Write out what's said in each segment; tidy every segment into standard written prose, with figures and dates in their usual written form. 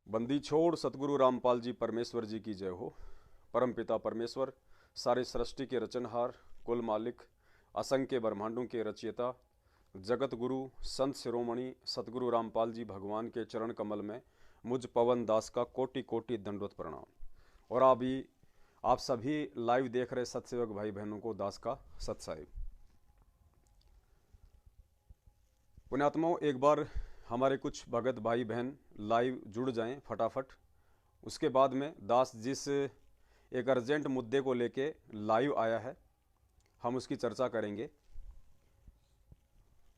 बंदी छोड़ सतगुरु रामपाल जी परमेश्वर जी की जय हो। परम पिता परमेश्वर, सारे सृष्टि के रचनहार, कुल मालिक, असंख्य ब्रह्मांडों के रचयिता, जगत गुरु संत शिरोमणि सतगुरु रामपाल जी भगवान के चरण कमल में मुझ पवन दास का कोटि कोटि दंडवत प्रणाम। और अभी आप सभी लाइव देख रहे सत्सेवक भाई बहनों को दास का सत साहिब। पुण्यात्माओं, एक बार हमारे कुछ भगत भाई बहन लाइव जुड़ जाएं फटाफट। उसके बाद में दास जिस एक अर्जेंट मुद्दे को लेके लाइव आया है, हम उसकी चर्चा करेंगे।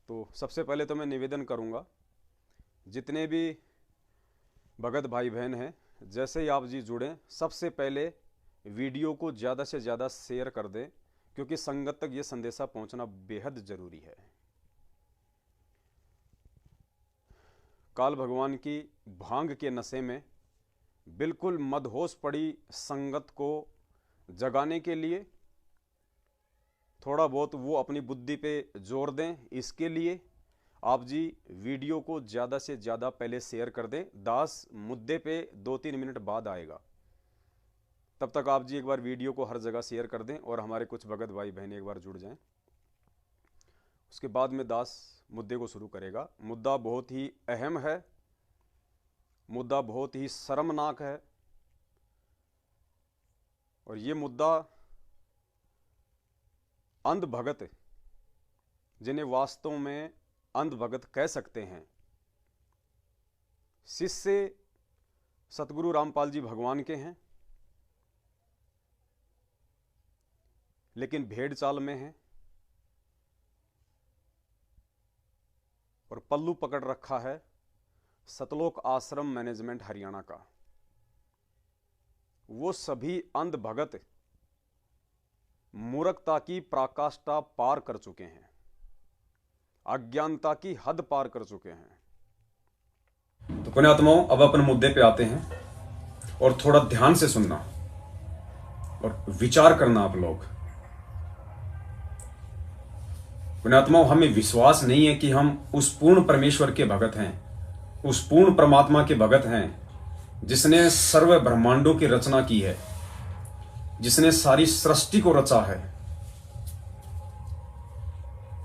तो सबसे पहले तो मैं निवेदन करूंगा, जितने भी भगत भाई बहन हैं, जैसे ही आप जी जुड़ें, सबसे पहले वीडियो को ज़्यादा से ज़्यादा शेयर कर दें, क्योंकि संगत तक ये संदेशा पहुंचना बेहद ज़रूरी है। काल भगवान की भांग के नशे में बिल्कुल मदहोश पड़ी संगत को जगाने के लिए थोड़ा बहुत वो अपनी बुद्धि पे जोर दें। इसके लिए आप जी वीडियो को ज़्यादा से ज़्यादा पहले शेयर कर दें। दास मुद्दे पे 2-3 मिनट बाद आएगा, तब तक आप जी एक बार वीडियो को हर जगह शेयर कर दें और हमारे कुछ भगत भाई बहन एक बार जुड़ जाएं। उसके बाद में दास मुद्दे को शुरू करेगा। मुद्दा बहुत ही अहम है, मुद्दा बहुत ही शर्मनाक है, और ये मुद्दा अंध भगत, जिन्हें वास्तव में अंध भगत कह सकते हैं, शिष्य सतगुरु रामपाल जी भगवान के हैं, लेकिन भेड़ चाल में हैं और पल्लू पकड़ रखा है सतलोक आश्रम मैनेजमेंट हरियाणा का। वो सभी अंध भगत मूर्खता की पराकाष्ठा पार कर चुके हैं, अज्ञानता की हद पार कर चुके हैं। तो पुण्यात्माओं, अब अपन मुद्दे पे आते हैं और थोड़ा ध्यान से सुनना और विचार करना। आप लोग पुण्यात्माओं, हमें विश्वास नहीं है कि हम उस पूर्ण परमेश्वर के भगत हैं, उस पूर्ण परमात्मा के भगत हैं जिसने सर्व ब्रह्मांडों की रचना की है, जिसने सारी सृष्टि को रचा है,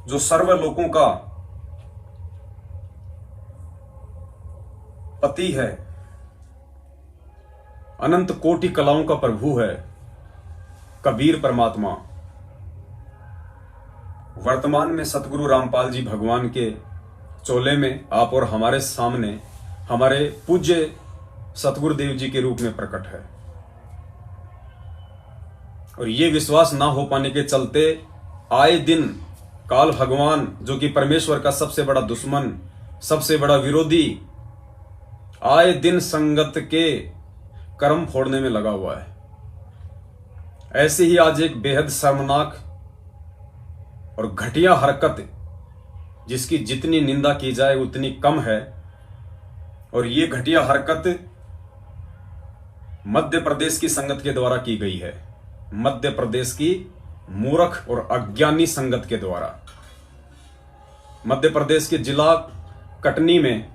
जो सर्व लोकों का पति है, अनंत कोटि कलाओं का प्रभु है, कबीर परमात्मा। वर्तमान में सतगुरु रामपाल जी भगवान के चोले में आप और हमारे सामने हमारे पूज्य सतगुरुदेव जी के रूप में प्रकट है। और ये विश्वास ना हो पाने के चलते आए दिन काल भगवान, जो कि परमेश्वर का सबसे बड़ा दुश्मन, सबसे बड़ा विरोधी, आए दिन संगत के कर्म फोड़ने में लगा हुआ है। ऐसे ही आज एक बेहद शर्मनाक और घटिया हरकत, जिसकी जितनी निंदा की जाए उतनी कम है, और ये घटिया हरकत मध्य प्रदेश की संगत के द्वारा की गई है। मध्य प्रदेश की मूर्ख और अज्ञानी संगत के द्वारा। मध्य प्रदेश के जिला कटनी में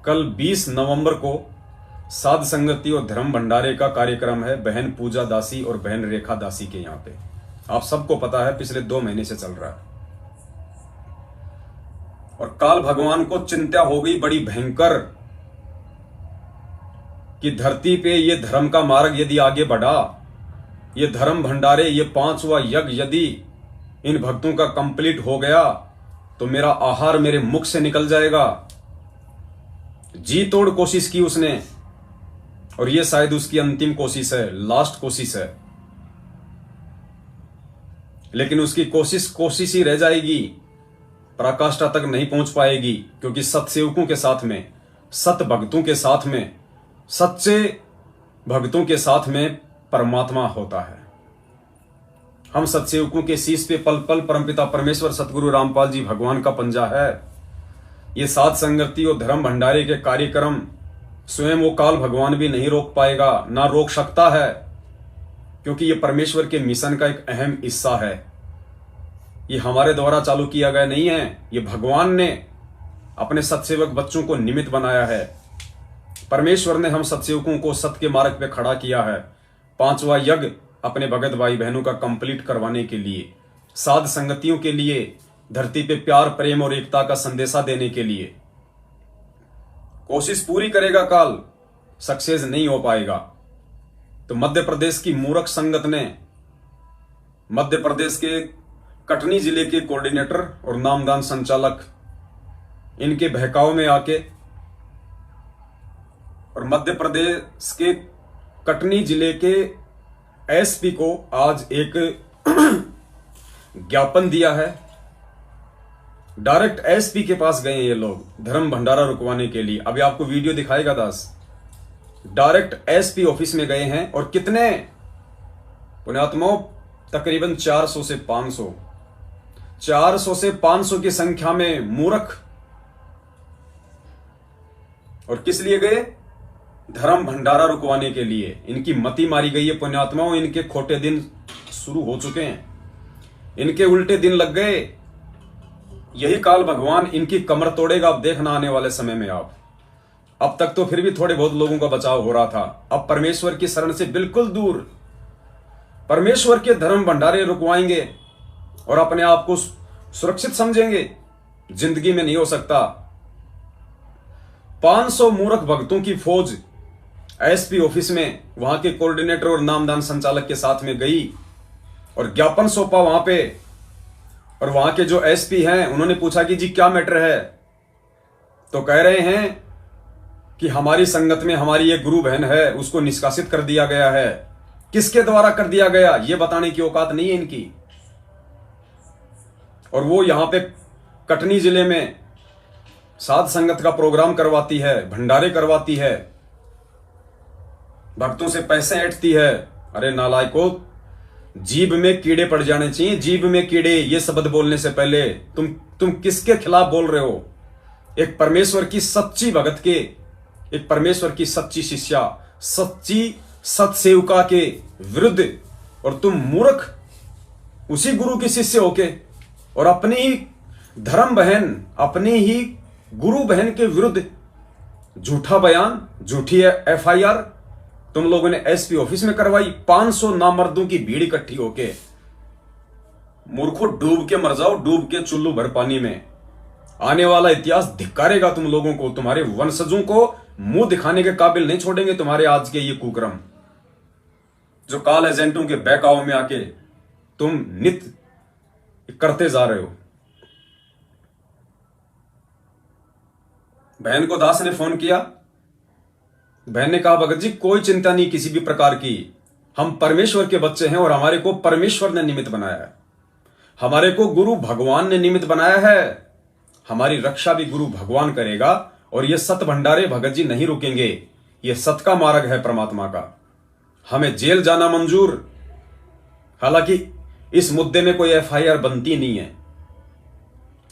कल 20 नवंबर को साध संगति और धर्म भंडारे का कार्यक्रम है, बहन पूजा दासी और बहन रेखा दासी के यहां पे। आप सबको पता है, पिछले 2 महीने से चल रहा है। और काल भगवान को चिंता हो गई बड़ी भयंकर कि धरती पे ये धर्म का मार्ग यदि आगे बढ़ा, ये धर्म भंडारे, ये 5वां यज्ञ यदि इन भक्तों का कंप्लीट हो गया, तो मेरा आहार मेरे मुख से निकल जाएगा। जी तोड़ कोशिश की उसने, और ये शायद उसकी अंतिम कोशिश है, लास्ट कोशिश है। लेकिन उसकी कोशिश ही रह जाएगी, पराकाष्ठा तक नहीं पहुंच पाएगी, क्योंकि सत्सेवकों के साथ में, सत भक्तों के साथ में, सच्चे भक्तों के साथ में परमात्मा होता है। हम सत्सेवकों के शीश पे पल पल परमपिता परमेश्वर सतगुरु रामपाल जी भगवान का पंजा है। ये साध संगति और धर्म भंडारे के कार्यक्रम स्वयं वो काल भगवान भी नहीं रोक पाएगा, ना रोक सकता है, क्योंकि ये परमेश्वर के मिशन का एक अहम हिस्सा है। ये हमारे द्वारा चालू किया गया नहीं है, ये भगवान ने अपने सत्सेवक बच्चों को निमित्त बनाया है। परमेश्वर ने हम सतसेवकों को सत्य के मार्ग पे खड़ा किया है। 5वां यज्ञ अपने भगत भाई बहनों का कंप्लीट करवाने के लिए, साध संगतियों के लिए, धरती पे प्यार, प्रेम और एकता का संदेशा देने के लिए। कोशिश पूरी करेगा काल, सक्सेस नहीं हो पाएगा। तो मध्य प्रदेश की मूर्ख संगत ने, मध्य प्रदेश के कटनी जिले के कोऑर्डिनेटर और नामदान संचालक, इनके बहकाव में आके और मध्य प्रदेश के कटनी जिले के एसपी को आज एक ज्ञापन दिया है। डायरेक्ट एसपी के पास गए ये लोग धर्म भंडारा रुकवाने के लिए। अभी आपको वीडियो दिखाएगा दास। डायरेक्ट एसपी ऑफिस में गए हैं और कितने पुण्यात्माओं, तकरीबन 400 से 500 की संख्या में मूर्ख। और किस लिए गए? धर्म भंडारा रुकवाने के लिए। इनकी मति मारी गई है पुण्यात्माओं। इनके खोटे दिन शुरू हो चुके हैं, इनके उल्टे दिन लग गए। यही काल भगवान इनकी कमर तोड़ेगा। अब देखना आने वाले समय में आप। अब तक तो फिर भी थोड़े बहुत लोगों का बचाव हो रहा था, अब परमेश्वर की शरण से बिल्कुल दूर, परमेश्वर के धर्म भंडारे रुकवाएंगे और अपने आप को सुरक्षित समझेंगे। जिंदगी में नहीं हो सकता। 500 मूर्ख भक्तों की फौज एसपी ऑफिस में वहां के कोऑर्डिनेटर और नामदान संचालक के साथ में गई और ज्ञापन सौंपा वहां पे। और वहां के जो एसपी हैं उन्होंने पूछा कि जी क्या मैटर है? तो कह रहे हैं कि हमारी संगत में हमारी एक गुरु बहन है, उसको निष्कासित कर दिया गया है। किसके द्वारा कर दिया गया ये बताने की औकात नहीं है इनकी। और वो यहां पे कटनी जिले में साध संगत का प्रोग्राम करवाती है, भंडारे करवाती है, भक्तों से पैसे ऐंठती है। अरे नालायकों, जीभ में कीड़े पड़ जाने चाहिए, जीभ में कीड़े। ये शब्द बोलने से पहले तुम किसके खिलाफ बोल रहे हो? एक परमेश्वर की सच्ची भगत के, एक परमेश्वर की सच्ची शिष्या, सच्ची सतसेवका के विरुद्ध। और तुम मूर्ख उसी गुरु की शिष्य होके और अपनी ही धर्म बहन, अपनी ही गुरु बहन के विरुद्ध झूठा बयान, झूठी एफआईआर तुम लोगों ने एसपी ऑफिस में करवाई। 500 नामर्दों की भीड़ इकट्ठी होके। मूर्खों, डूब के मर जाओ, डूब के चुल्लू भर पानी में। आने वाला इतिहास धिक्कारेगा तुम लोगों को। तुम्हारे वंशजों को मुंह दिखाने के काबिल नहीं छोड़ेंगे तुम्हारे आज के ये कुकर्म, जो काल एजेंटों के बहकाव में आके तुम नित्य करते जा रहे हो। बहन को दास ने फोन किया। बहन ने कहा भगत जी कोई चिंता नहीं किसी भी प्रकार की, हम परमेश्वर के बच्चे हैं और हमारे को परमेश्वर ने निमित्त बनाया है, हमारे को गुरु भगवान ने निमित्त बनाया है, हमारी रक्षा भी गुरु भगवान करेगा। और ये सत भंडारे भगत जी नहीं रुकेंगे, ये सत का मार्ग है परमात्मा का। हमें जेल जाना मंजूर। हालांकि इस मुद्दे में कोई एफआईआर बनती नहीं है।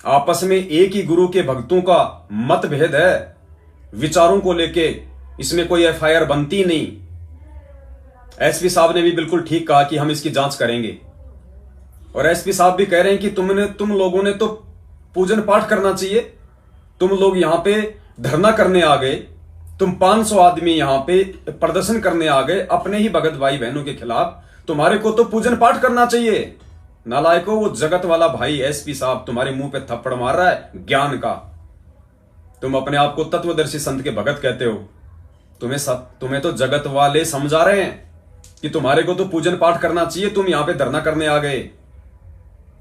आपस में एक ही गुरु के भक्तों का मतभेद है, विचारों को लेके इसमें कोई एफआईआर बनती नहीं। एसपी साहब ने भी बिल्कुल ठीक कहा कि हम इसकी जांच करेंगे। और एसपी साहब भी कह रहे हैं कि तुम लोगों ने तो पूजन पाठ करना चाहिए। तुम लोग यहां पे धरना करने आ गए, तुम 500 आदमी यहां पे प्रदर्शन करने आ गए अपने ही भगत भाई बहनों के खिलाफ। तुम्हारे को तो पूजन पाठ करना चाहिए। नालायकों, वो जगत वाला भाई एसपी साहब तुम्हारे मुंह पे थप्पड़ मार रहा है ज्ञान का। तुम अपने आप को तत्वदर्शी संत के भगत कहते हो, तुम्हें तो जगत वाले समझा रहे हैं कि तुम्हारे को तो पूजन पाठ करना चाहिए, तुम यहां पे धरना करने आ गए।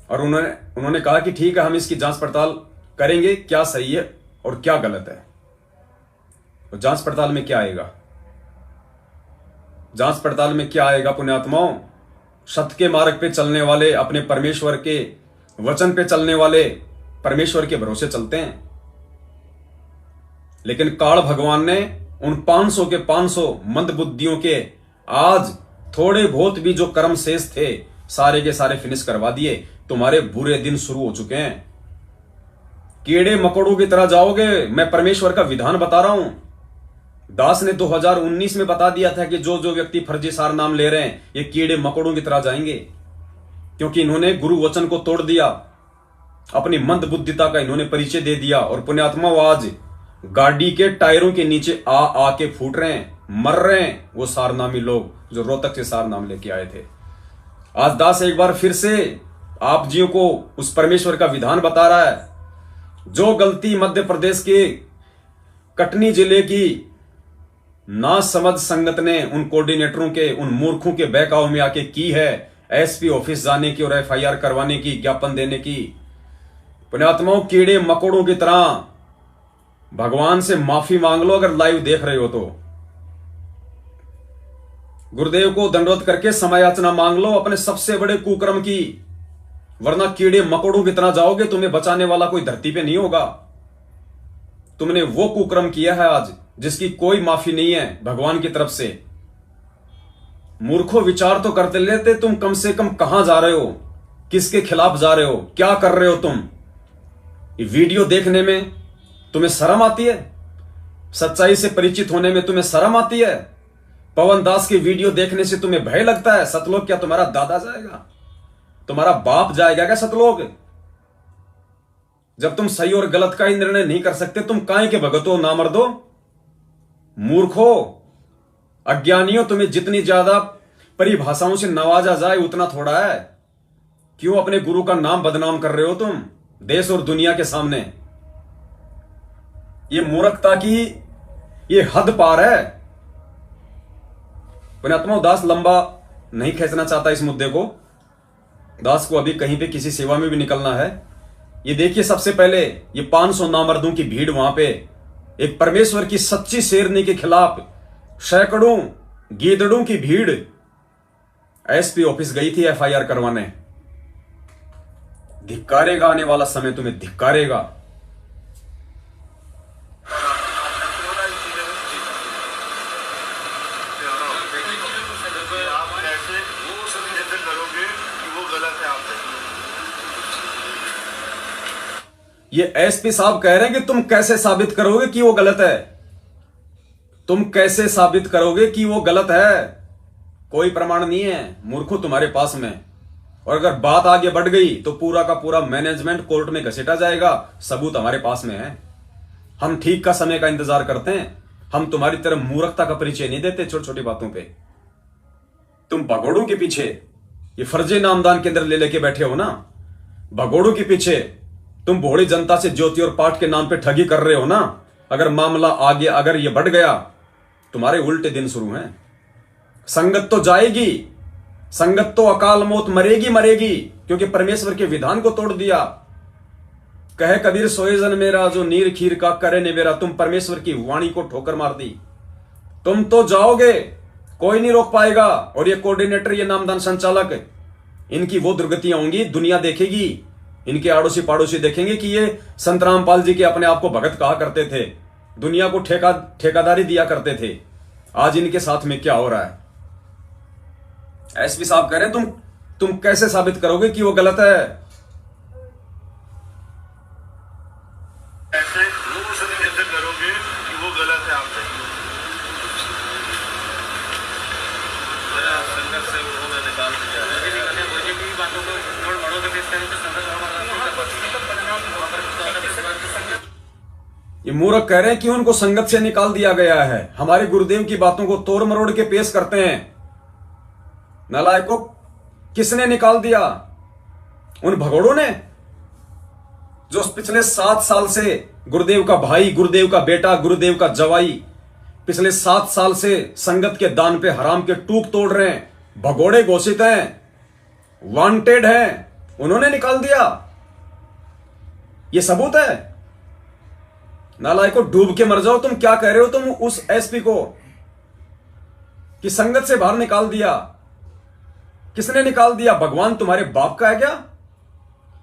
और उन्होंने कहा कि ठीक है हम इसकी जांच पड़ताल करेंगे, क्या सही है और क्या गलत है। और जांच पड़ताल में क्या आएगा? जांच पड़ताल में क्या आएगा पुण्यात्माओं? सत्य के मार्ग पे चलने वाले, अपने परमेश्वर के वचन पे चलने वाले परमेश्वर के भरोसे चलते हैं। लेकिन काल भगवान ने उन 500 के 500 मंदबुद्धियों के आज थोड़े बहुत भी जो कर्म शेष थे सारे के सारे फिनिश करवा दिए। तुम्हारे बुरे दिन शुरू हो चुके हैं। कीड़े मकोड़ों की तरह जाओगे। मैं परमेश्वर का विधान बता रहा हूं। दास ने 2019 में बता दिया था कि जो जो व्यक्ति फर्जी सार नाम ले रहे हैं ये कीड़े मकोड़ों की तरह जाएंगे, क्योंकि इन्होंने गुरु वचन को तोड़ दिया, अपनी मंद बुद्धिता का इन्होंने परिचय दे दिया। और पुण्यात्मा आज गाड़ी के टायरों के नीचे आ आके फूट रहे हैं, मर रहे हैं वो सारनामी लोग जो रोहतक से सारनाम लेके आए थे। आज दास एक बार फिर से आप जियों को उस परमेश्वर का विधान बता रहा है। जो गलती मध्य प्रदेश के कटनी जिले की ना समझ संगत ने उन कोऑर्डिनेटरों के, उन मूर्खों के बहकाव में आके की है, एसपी ऑफिस जाने की और एफआईआर करवाने की, ज्ञापन देने की, पुण्यात्माओं कीड़े मकोड़ों की तरह भगवान से माफी मांग लो अगर लाइव देख रहे हो तो। गुरुदेव को दंडवत करके समय याचना मांग लो अपने सबसे बड़े कुकर्म की, वरना कीड़े मकोड़ों की तरह जाओगे, तुम्हें बचाने वाला कोई धरती पे नहीं होगा। तुमने वो कुकर्म किया है आज जिसकी कोई माफी नहीं है भगवान की तरफ से। मूर्खों, विचार तो करते लेते तुम कम से कम कहां जा रहे हो, किसके खिलाफ जा रहे हो, क्या कर रहे हो तुम। ये वीडियो देखने में तुम्हें शर्म आती है? सच्चाई से परिचित होने में तुम्हें शर्म आती है? पवन दास की वीडियो देखने से तुम्हें भय लगता है? सतलोक क्या तुम्हारा दादा जाएगा, तुम्हारा बाप जाएगा क्या सतलोक? जब तुम सही और गलत का ही निर्णय नहीं कर सकते, तुम काहे के भगतो नामर्दो, मूर्खो, अज्ञानियों, तुम्हें जितनी ज्यादा परिभाषाओं से नवाजा जाए उतना थोड़ा है। क्यों अपने गुरु का नाम बदनाम कर रहे हो तुम देश और दुनिया के सामने? ये मूर्खता की ये हद पार है। पुण्यात्मा, दास लंबा नहीं खींचना चाहता इस मुद्दे को। दास को अभी कहीं पे किसी सेवा में भी निकलना है। ये देखिए, सबसे पहले ये 500 नामर्दों की भीड़ वहां पे एक परमेश्वर की सच्ची शेरनी के खिलाफ सैकड़ों गीदड़ों की भीड़ एसपी ऑफिस गई थी एफआईआर करवाने। धिक्कारेगा आने वाला समय, तुम्हें धिक्कारेगा। ये एसपी साहब कह रहे हैं कि तुम कैसे साबित करोगे कि वो गलत है? तुम कैसे साबित करोगे कि वो गलत है? कोई प्रमाण नहीं है मूर्खों तुम्हारे पास में। और अगर बात आगे बढ़ गई तो पूरा का पूरा मैनेजमेंट कोर्ट में घसीटा जाएगा। सबूत हमारे पास में है। हम ठीक का समय का इंतजार करते हैं। हम तुम्हारी तरह मूर्खता का परिचय नहीं देते छोटी छोटी बातों पे। तुम भगोड़ों के पीछे ये फर्जी नामदान के अंदर ले लेके बैठे हो ना, भगोड़ों के पीछे तुम भोड़ी जनता से ज्योति और पाठ के नाम पे ठगी कर रहे हो ना। अगर मामला आगे अगर ये बढ़ गया, तुम्हारे उल्टे दिन शुरू हैं। संगत तो जाएगी, संगत तो अकाल मौत मरेगी मरेगी, क्योंकि परमेश्वर के विधान को तोड़ दिया। कहे कबीर सोए जन मेरा, जो नीर खीर का करे निबेरा। तुम परमेश्वर की वाणी को ठोकर मार दी। तुम तो जाओगे, कोई नहीं रोक पाएगा। और ये कोऑर्डिनेटर, ये नामदान संचालक, इनकी वो दुर्गतियां होंगी, दुनिया देखेगी। इनके आड़ोसी पाड़ोसी देखेंगे कि ये संत रामपाल जी के अपने आप को भगत कहा करते थे, दुनिया को ठेकादारी दिया करते थे। आज इनके साथ में क्या हो रहा है? एसपी साहब कह रहे हैं तुम कैसे साबित करोगे कि वो गलत है? ऐसे लोगों से कैसे करोगे कि वो गलत है? आपसे संघर्ष से उन्होंने निकाल दिया है। बातों को बड़ों के ये मूर्ख कह रहे हैं कि उनको संगत से निकाल दिया गया है। हमारे गुरुदेव की बातों को तोड़ मरोड़ के पेश करते हैं। नालायकों, किसने निकाल दिया? उन भगोड़ों ने, जो पिछले 7 साल से गुरुदेव का भाई, गुरुदेव का बेटा, गुरुदेव का जवाई पिछले 7 साल से संगत के दान पे हराम के टूक तोड़ रहे हैं। भगोड़े घोषित हैं, वांटेड हैं, उन्होंने निकाल दिया। ये सबूत है। नालायकों, डूब के मर जाओ। तुम क्या कह रहे हो तुम उस एसपी को कि संगत से बाहर निकाल दिया? किसने निकाल दिया? भगवान तुम्हारे बाप का है क्या?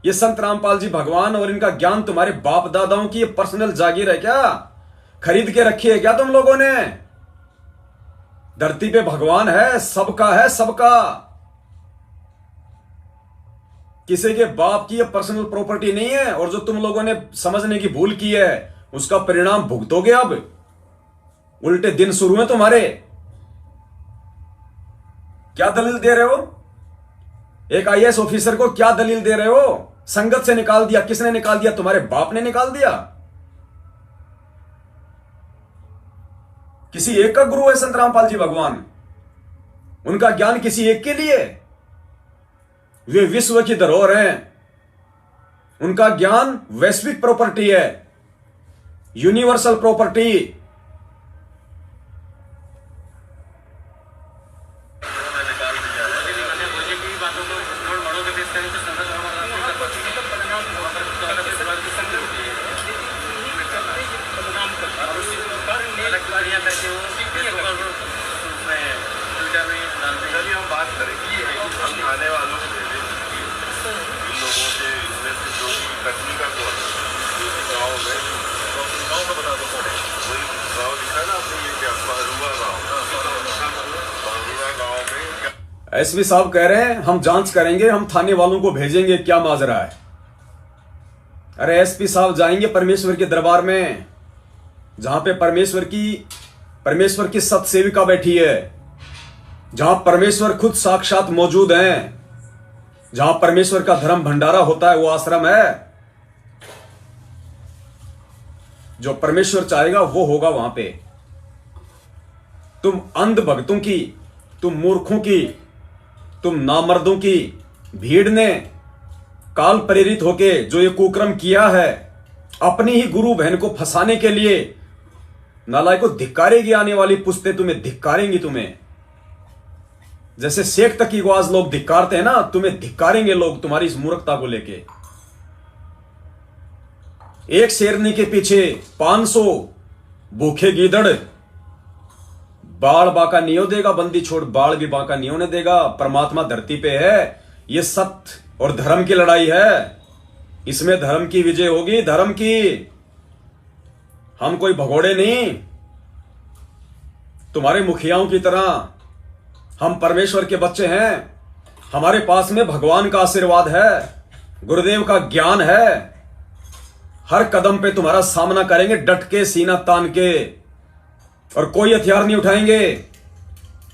ये संत रामपाल जी भगवान और इनका ज्ञान तुम्हारे बाप दादाओं की ये पर्सनल जागीर है क्या? खरीद के रखी है क्या तुम लोगों ने? धरती पे भगवान है, सबका है, सबका। किसी के बाप की ये पर्सनल प्रॉपर्टी नहीं है। और जो तुम लोगों ने समझने की भूल की है उसका परिणाम भुगतोगे। अब उल्टे दिन शुरू हैं तुम्हारे। क्या दलील दे रहे हो? एक आईएएस ऑफिसर को क्या दलील दे रहे हो? संगत से निकाल दिया। किसने निकाल दिया? तुम्हारे बाप ने निकाल दिया। किसी एक का गुरु है संत रामपाल जी भगवान? उनका ज्ञान किसी एक के लिए? वे विश्व की धरोहर हैं। उनका ज्ञान वैश्विक प्रॉपर्टी है, यूनिवर्सल प्रॉपर्टी। हम बात करेंगे हम आने वालों को इन लोगों से इनमें से जो भी कटनी का कौन गाँव में बता दो वही गाँव लिखा है ना आपने, ये क्या बहरूआ गाँव में। एसपी साहब कह रहे हैं हम जांच करेंगे, हम थाने वालों को भेजेंगे, क्या माजरा है? अरे एसपी साहब जाएंगे परमेश्वर के दरबार में, जहां पे परमेश्वर की सत सेविका बैठी है, जहां परमेश्वर खुद साक्षात मौजूद हैं, जहां परमेश्वर का धर्म भंडारा होता है, वो आश्रम है। जो परमेश्वर चाहेगा वो होगा वहां पे। तुम अंध भक्तों की, तुम मूर्खों की, तुम नामर्दों की भीड़ ने काल प्रेरित होके जो ये कुक्रम किया है, अपनी ही गुरु बहन को फंसाने के लिए, नालायकों धिक्कारेगी। आने वाली पुश्तें तुम्हें धिक्कारेंगी। तुम्हें जैसे शेख तक की आवाज लोग धिक्कारते हैं ना, तुम्हें धिक्कारेंगे लोग तुम्हारी इस मूर्खता को लेके। एक शेरनी के पीछे 500 भूखे गीदड़। बाल बाका नहीं हो देगा, बंदी छोड़ बाल भी बाका नहीं होने देगा। परमात्मा धरती पे है, ये सत्य और धर्म की लड़ाई है। इसमें धर्म की विजय होगी, धर्म की। हम कोई भगोड़े नहीं, तुम्हारे मुखियाओं की तरह। हम परमेश्वर के बच्चे हैं। हमारे पास में भगवान का आशीर्वाद है, गुरुदेव का ज्ञान है। हर कदम पे तुम्हारा सामना करेंगे डट के, सीना तान के, और कोई हथियार नहीं उठाएंगे,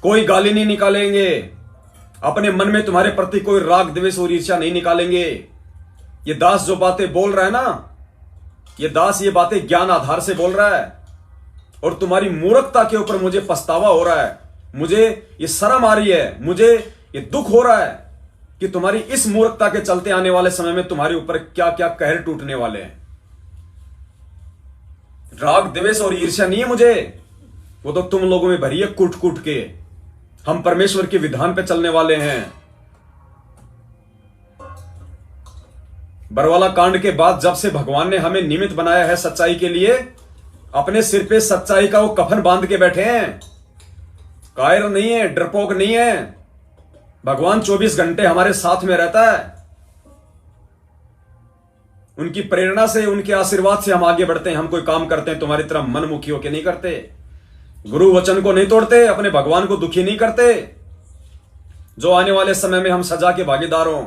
कोई गाली नहीं निकालेंगे, अपने मन में तुम्हारे प्रति कोई राग द्वेष और ईर्ष्या नहीं निकालेंगे। ये दास जो बातें बोल रहा है ना, ये दास ये बातें ज्ञान आधार से बोल रहा है। और तुम्हारी मूर्खता के ऊपर मुझे पछतावा हो रहा है, मुझे ये शर्म आ रही है, मुझे ये दुख हो रहा है कि तुम्हारी इस मूर्खता के चलते आने वाले समय में तुम्हारे ऊपर क्या क्या कहर टूटने वाले हैं। राग द्वेष और ईर्ष्या नहीं है मुझे, वो तो तुम लोगों में भरी है कूट कूट के। हम परमेश्वर के विधान पे चलने वाले हैं। बरवाला कांड के बाद जब से भगवान ने हमें निमित्त बनाया है सच्चाई के लिए, अपने सिर पे सच्चाई का वो कफन बांध के बैठे हैं। कायर नहीं है, डरपोक नहीं है। भगवान 24 घंटे हमारे साथ में रहता है। उनकी प्रेरणा से, उनके आशीर्वाद से हम आगे बढ़ते हैं। हम कोई काम करते हैं तुम्हारी तरह मनमुखी होके नहीं करते, गुरु वचन को नहीं तोड़ते, अपने भगवान को दुखी नहीं करते, जो आने वाले समय में हम सजा के भागीदार हों।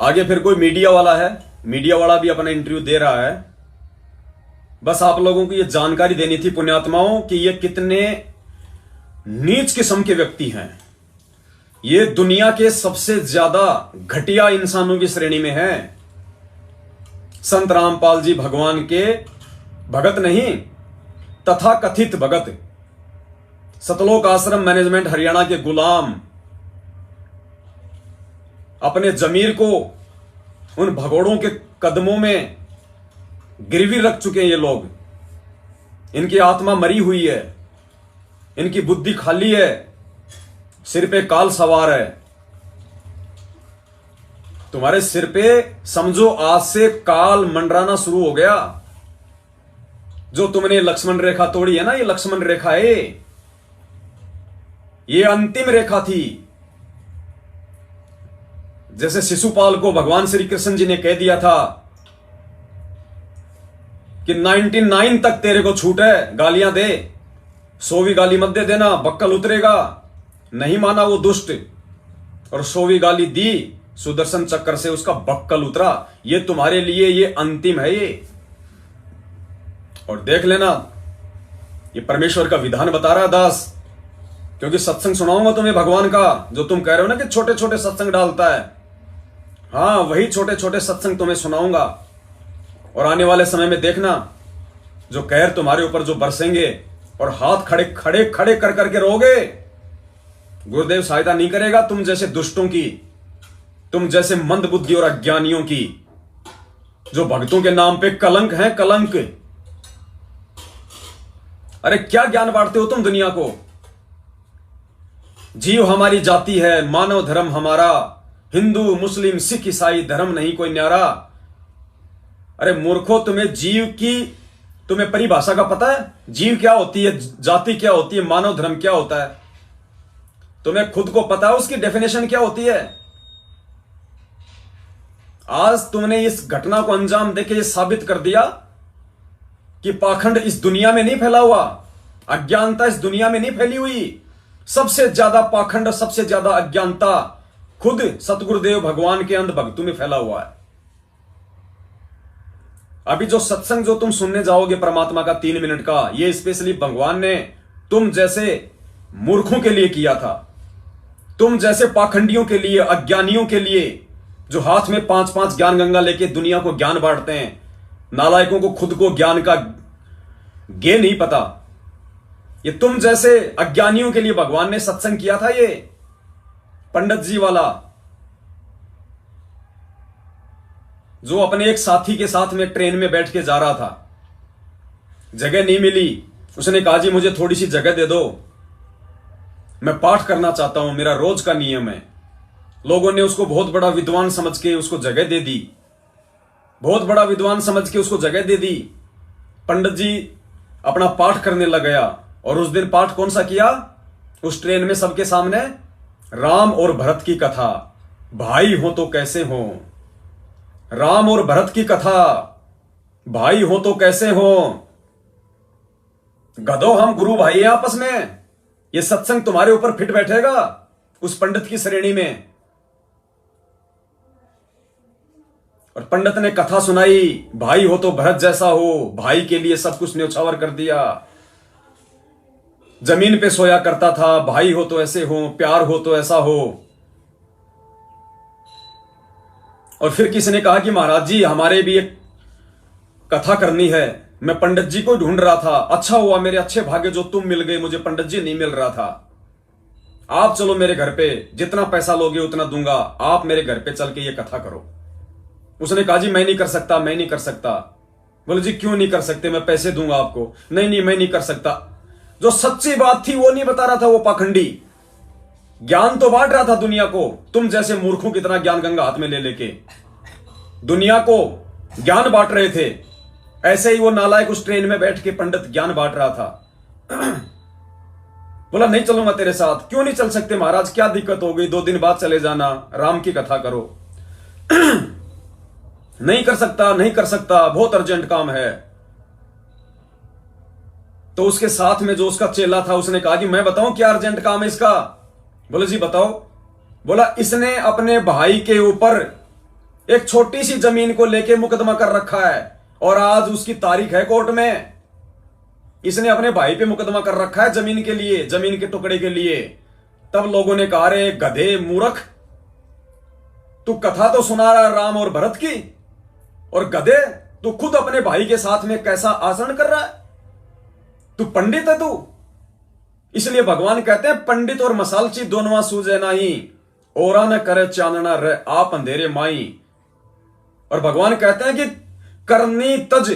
आगे फिर कोई मीडिया वाला है, मीडिया वाला भी अपना इंटरव्यू दे रहा है। बस आप लोगों को यह जानकारी देनी थी पुण्यात्माओं कि ये कितने नीच किस्म के व्यक्ति हैं। ये दुनिया के सबसे ज्यादा घटिया इंसानों की श्रेणी में है। संत रामपाल जी भगवान के भगत नहीं, तथा कथित भगत, सतलोक आश्रम मैनेजमेंट हरियाणा के गुलाम, अपने जमीर को उन भगोड़ों के कदमों में गिरवी रख चुके हैं। ये लोग, इनकी आत्मा मरी हुई है, इनकी बुद्धि खाली है, सिर पे काल सवार है। तुम्हारे सिर पे समझो आज से काल मंडराना शुरू हो गया। जो तुमने लक्ष्मण रेखा तोड़ी है ना, ये लक्ष्मण रेखा है, ये अंतिम रेखा थी। जैसे शिशुपाल को भगवान श्री कृष्ण जी ने कह दिया था कि 99 तक तेरे को छूट है, गालियां दे, 100वीं गाली मत दे देना, बक्कल उतरेगा। नहीं माना वो दुष्ट, और 100वीं गाली दी, सुदर्शन चक्र से उसका बक्कल उतरा। ये तुम्हारे लिए ये अंतिम है ये। और देख लेना, ये परमेश्वर का विधान बता रहा है दास, क्योंकि सत्संग सुनाऊंगा तुम्हें भगवान का, जो तुम कह रहे हो ना कि छोटे छोटे सत्संग डालता है। हाँ, वही छोटे छोटे सत्संग तुम्हें सुनाऊंगा। और आने वाले समय में देखना, जो कहर तुम्हारे ऊपर जो बरसेंगे और हाथ खड़े खड़े खड़े कर करके रोगे, गुरुदेव सहायता नहीं करेगा तुम जैसे दुष्टों की, तुम जैसे मंद बुद्धि और अज्ञानियों की, जो भक्तों के नाम पे कलंक हैं, कलंक। अरे क्या ज्ञान बांटते हो तुम दुनिया को। जीव हमारी जाति है, मानव धर्म हमारा, हिंदू मुस्लिम सिख ईसाई धर्म नहीं कोई न्यारा। अरे मूर्खो, तुम्हें परिभाषा का पता है? जीव क्या होती है, जाति क्या होती है, मानव धर्म क्या होता है? तुम्हें खुद को पता है उसकी डेफिनेशन क्या होती है? आज तुमने इस घटना को अंजाम देके ये साबित कर दिया कि पाखंड इस दुनिया में नहीं फैला हुआ, अज्ञानता इस दुनिया में नहीं फैली हुई। सबसे ज्यादा पाखंड, सबसे ज्यादा अज्ञानता खुद सतगुरुदेव भगवान के अंध भक्तों में फैला हुआ है। अभी जो सत्संग जो तुम सुनने जाओगे परमात्मा का 3 मिनट का, ये स्पेशली भगवान ने तुम जैसे मूर्खों के लिए किया था, तुम जैसे पाखंडियों के लिए, अज्ञानियों के लिए, जो हाथ में 5-5 ज्ञान गंगा लेके दुनिया को ज्ञान बांटते हैं, नालायकों को खुद को ज्ञान का गे नहीं पता। ये तुम जैसे अज्ञानियों के लिए भगवान ने सत्संग किया था। ये पंडित जी वाला, जो अपने एक साथी के साथ में ट्रेन में बैठ के जा रहा था, जगह नहीं मिली, उसने कहा जी मुझे थोड़ी सी जगह दे दो, मैं पाठ करना चाहता हूं, मेरा रोज का नियम है। लोगों ने उसको बहुत बड़ा विद्वान समझ के उसको जगह दे दी, बहुत बड़ा विद्वान समझ के उसको जगह दे दी। पंडित जी अपना पाठ करने लग गया। और उस दिन पाठ कौन सा किया? उस ट्रेन में सबके सामने राम और भरत की कथा, भाई हो तो कैसे हो, राम और भरत की कथा, भाई हो तो कैसे हो। गधो, हम गुरु भाई हैं आपस में। ये सत्संग तुम्हारे ऊपर फिट बैठेगा उस पंडित की श्रेणी में। और पंडित ने कथा सुनाई, भाई हो तो भरत जैसा हो, भाई के लिए सब कुछ न्यौछावर कर दिया। जमीन पे सोया करता था, भाई हो तो ऐसे हो, प्यार हो तो ऐसा हो। और फिर किसी ने कहा कि महाराज जी हमारे भी एक कथा करनी है। मैं पंडित जी को ढूंढ रहा था, अच्छा हुआ मेरे अच्छे भाग्य जो तुम मिल गए, मुझे पंडित जी नहीं मिल रहा था। आप चलो मेरे घर पे, जितना पैसा लोगे उतना दूंगा, आप मेरे घर पे चल के ये कथा करो। उसने कहा जी मैं नहीं कर सकता, मैं नहीं कर सकता। बोले जी क्यों नहीं कर सकते, मैं पैसे दूंगा आपको। नहीं नहीं मैं नहीं कर सकता। जो सच्ची बात थी वो नहीं बता रहा था वो पाखंडी। ज्ञान तो बांट रहा था दुनिया को, तुम जैसे मूर्खों की तरह ज्ञान गंगा हाथ में ले लेके दुनिया को ज्ञान बांट रहे थे। ऐसे ही वो नालायक उस ट्रेन में बैठ के पंडित ज्ञान बांट रहा था। बोला नहीं चलूंगा तेरे साथ। क्यों नहीं चल सकते महाराज, क्या दिक्कत हो गई, 2 दिन बाद चले जाना, राम की कथा करो। नहीं कर सकता, नहीं कर सकता, बहुत अर्जेंट काम है। तो उसके साथ में जो उसका चेला था उसने कहा कि मैं बताऊं क्या अर्जेंट काम है इसका। बोले जी बताओ। बोला इसने अपने भाई के ऊपर एक छोटी सी जमीन को लेके मुकदमा कर रखा है और आज उसकी तारीख है कोर्ट में। इसने अपने भाई पे मुकदमा कर रखा है जमीन के लिए, जमीन के टुकड़े के लिए। तब लोगों ने कहा रे गधे मूर्ख, तू कथा तो सुना रहा है राम और भरत की, और गधे तू खुद अपने भाई के साथ में कैसा आचरण कर रहा है, तू पंडित है तू। इसलिए भगवान कहते हैं पंडित और मसालची दोनों सूझे नहीं, ओरा न करे चांदना रे आप अंधेरे माई। और भगवान कहते हैं कि करनी तज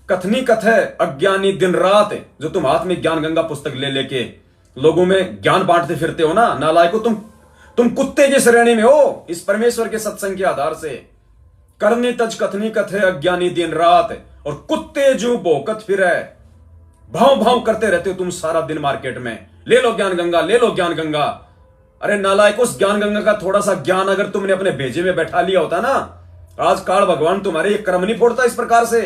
कथनी कथे अज्ञानी दिन रात। जो तुम हाथ में ज्ञान गंगा पुस्तक ले लेके लोगों में ज्ञान बांटते फिरते हो ना नालायको, तुम कुत्ते की श्रेणी में हो इस परमेश्वर के सत्संग के आधार से। करनी तज कथनी कथे अज्ञानी दिन रात, और कुत्ते जो भौंकत फिरे, भाव भाव करते रहते हो तुम सारा दिन मार्केट में। ले लो ज्ञान गंगा, ले लो ज्ञान गंगा। अरे नालायक, उस ज्ञान गंगा का थोड़ा सा ज्ञान अगर तुमने अपने भेजे में बैठा लिया होता ना, आज काल भगवान तुम्हारे ये कर्म नहीं फोड़ता इस प्रकार से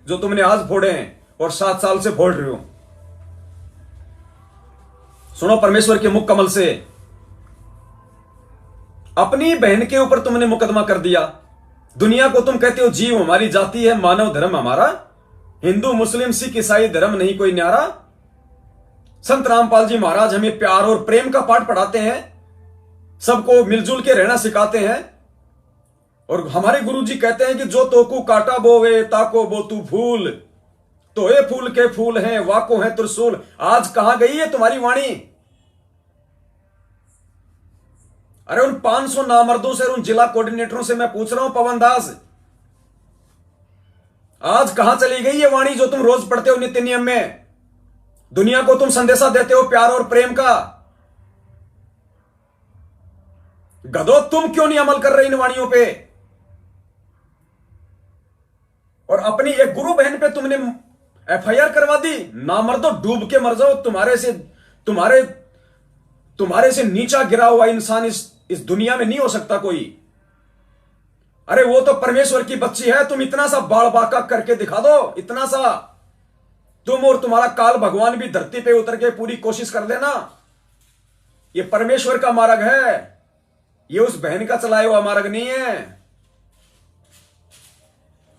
जो तुमने आज फोड़े हैं और 7 साल से फोड़ रहे हो। सुनो परमेश्वर के मुख कमल से, अपनी बहन के ऊपर तुमने मुकदमा कर दिया। दुनिया को तुम कहते हो जीव हमारी जाति है, मानव धर्म हमारा, हिंदू मुस्लिम सिख ईसाई धर्म नहीं कोई न्यारा। संत रामपाल जी महाराज हमें प्यार और प्रेम का पाठ पढ़ाते हैं, सबको मिलजुल के रहना सिखाते हैं। और हमारे गुरु जी कहते हैं कि जो तोकू काटा बोवे ताको बो तू फूल, तो ये फूल के फूल हैं वाको है त्रिशूल। आज कहां गई है तुम्हारी वाणी? अरे उन 500 नामर्दों से, उन जिला कोऑर्डिनेटरों से मैं पूछ रहा हूं पवन दास, आज कहां चली गई ये वाणी जो तुम रोज पढ़ते हो नित्य नियम में? दुनिया को तुम संदेशा देते हो प्यार और प्रेम का। गधो, तुम क्यों नहीं अमल कर रहे इन वाणियों पे? और अपनी एक गुरु बहन पे तुमने FIR करवा दी। नामर्दो, डूब के मर जाओ। तुम्हारे से नीचा गिरा हुआ इंसान इस दुनिया में नहीं हो सकता कोई। अरे वो तो परमेश्वर की बच्ची है, तुम इतना सा बाल बाका करके दिखा दो, इतना सा। तुम और तुम्हारा काल भगवान भी धरती पे उतर के पूरी कोशिश कर लेना। ये परमेश्वर का मार्ग है, ये उस बहन का चलाया हुआ मार्ग नहीं है।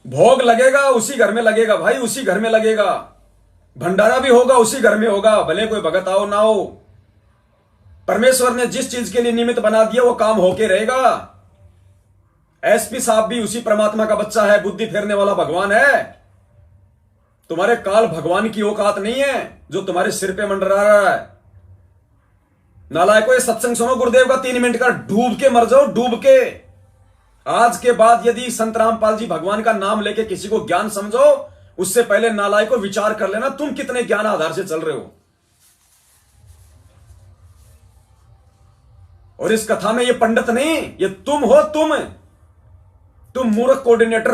भोग लगेगा उसी घर में लगेगा भाई, उसी घर में लगेगा। भंडारा भी होगा उसी घर में होगा, भले कोई भगत आओ ना हो। परमेश्वर ने जिस चीज के लिए निमित्त बना दिया वो काम होके रहेगा। SP साहब भी उसी परमात्मा का बच्चा है, बुद्धि फेरने वाला भगवान है। तुम्हारे काल भगवान की औकात नहीं है जो तुम्हारे सिर पे मंडरा रहा है। नालायकों, ये सत्संग सुनो गुरुदेव का 3 मिनट का, डूब के मर जाओ, डूब के। आज के बाद यदि संत रामपाल जी भगवान का नाम लेके किसी को ज्ञान समझो, उससे पहले नालायकों विचार कर लेना तुम कितने ज्ञान आधार से चल रहे हो। और इस कथा में ये पंडित नहीं, ये तुम हो। तुम मूर्ख कोऑर्डिनेटर,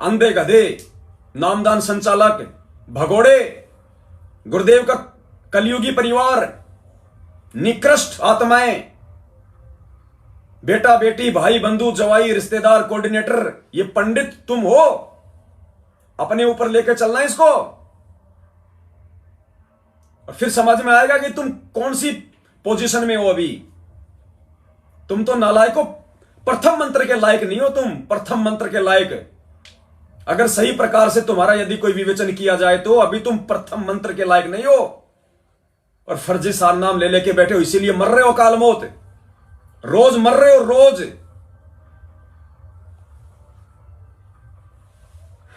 अंधे गधे, नामदान संचालक, भगोड़े, गुरुदेव का कलयुगी परिवार, निकृष्ट आत्माएं, बेटा बेटी भाई बंधु जवाई रिश्तेदार कोऑर्डिनेटर, ये पंडित तुम हो। अपने ऊपर लेके चलना इसको, और फिर समझ में आएगा कि तुम कौन सी पोजीशन में हो अभी। तुम तो नालायकों प्रथम मंत्र के लायक नहीं हो, तुम प्रथम मंत्र के लायक। अगर सही प्रकार से तुम्हारा यदि कोई विवेचन किया जाए तो अभी तुम प्रथम मंत्र के लायक नहीं हो, और फर्जी सार नाम ले लेके बैठे हो, इसीलिए मर रहे हो काल मौत। रोज मर रहे हो, रोज।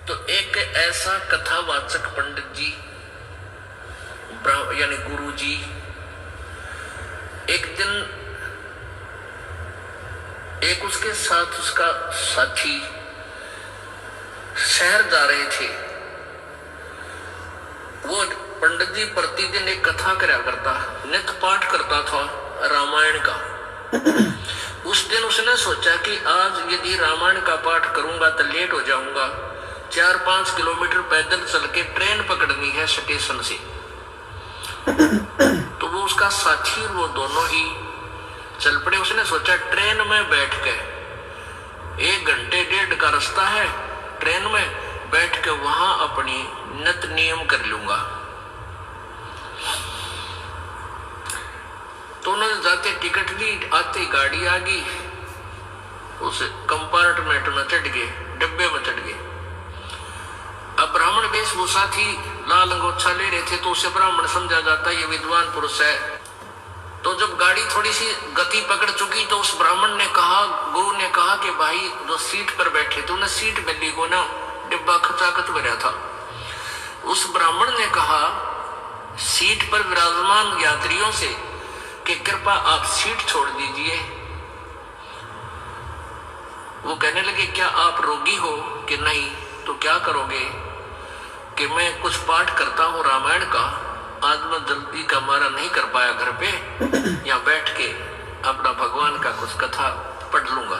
तो एक ऐसा कथावाचक पंडित जी यानी गुरु जी एक दिन एक उसके साथ उसका साथी शहर जा रहे थे। वो पंडित जी प्रतिदिन एक कथा करा करता, नित्य पाठ करता था रामायण का। उस दिन उसने सोचा कि आज यदि रामायण का पाठ करूंगा तो लेट हो जाऊंगा, 4-5 किलोमीटर पैदल चल के ट्रेन पकड़नी है स्टेशन से। तो वो उसका साथी और वो दोनों ही चल पड़े। उसने सोचा ट्रेन में बैठ के 1 घंटे 1.5 का रास्ता है, ट्रेन में बैठ के वहां अपनी नित नियम कर लूंगा। तो उन्होंने जाते टिकट ली, आते गाड़ी आ गई, उस कंपार्टमेंट में चढ़ गए, डिब्बे में चढ़ गए। अब ब्राह्मण वेशभूषा थी, लाल अंगोछा ले रहे थे, तो उसे ब्राह्मण समझा जाता ये विद्वान पुरुष है। तो जब गाड़ी थोड़ी सी गति पकड़ चुकी तो उस ब्राह्मण ने कहा, गुरु ने कहा कि भाई जो सीट पर बैठे थे उन्हें सीट मिली को ना, डिब्बा खचाखच भरा था। उस ब्राह्मण ने कहा सीट पर विराजमान यात्रियों से कि कृपा आप सीट छोड़ दीजिए। वो कहने लगे क्या आप रोगी हो कि नहीं? तो क्या करोगे? कि मैं कुछ पाठ करता हूँ रामायण का, आज मैं जल्दी का मारा नहीं कर पाया घर पे, या बैठ के अपना भगवान का कुछ कथा पढ़ लूंगा।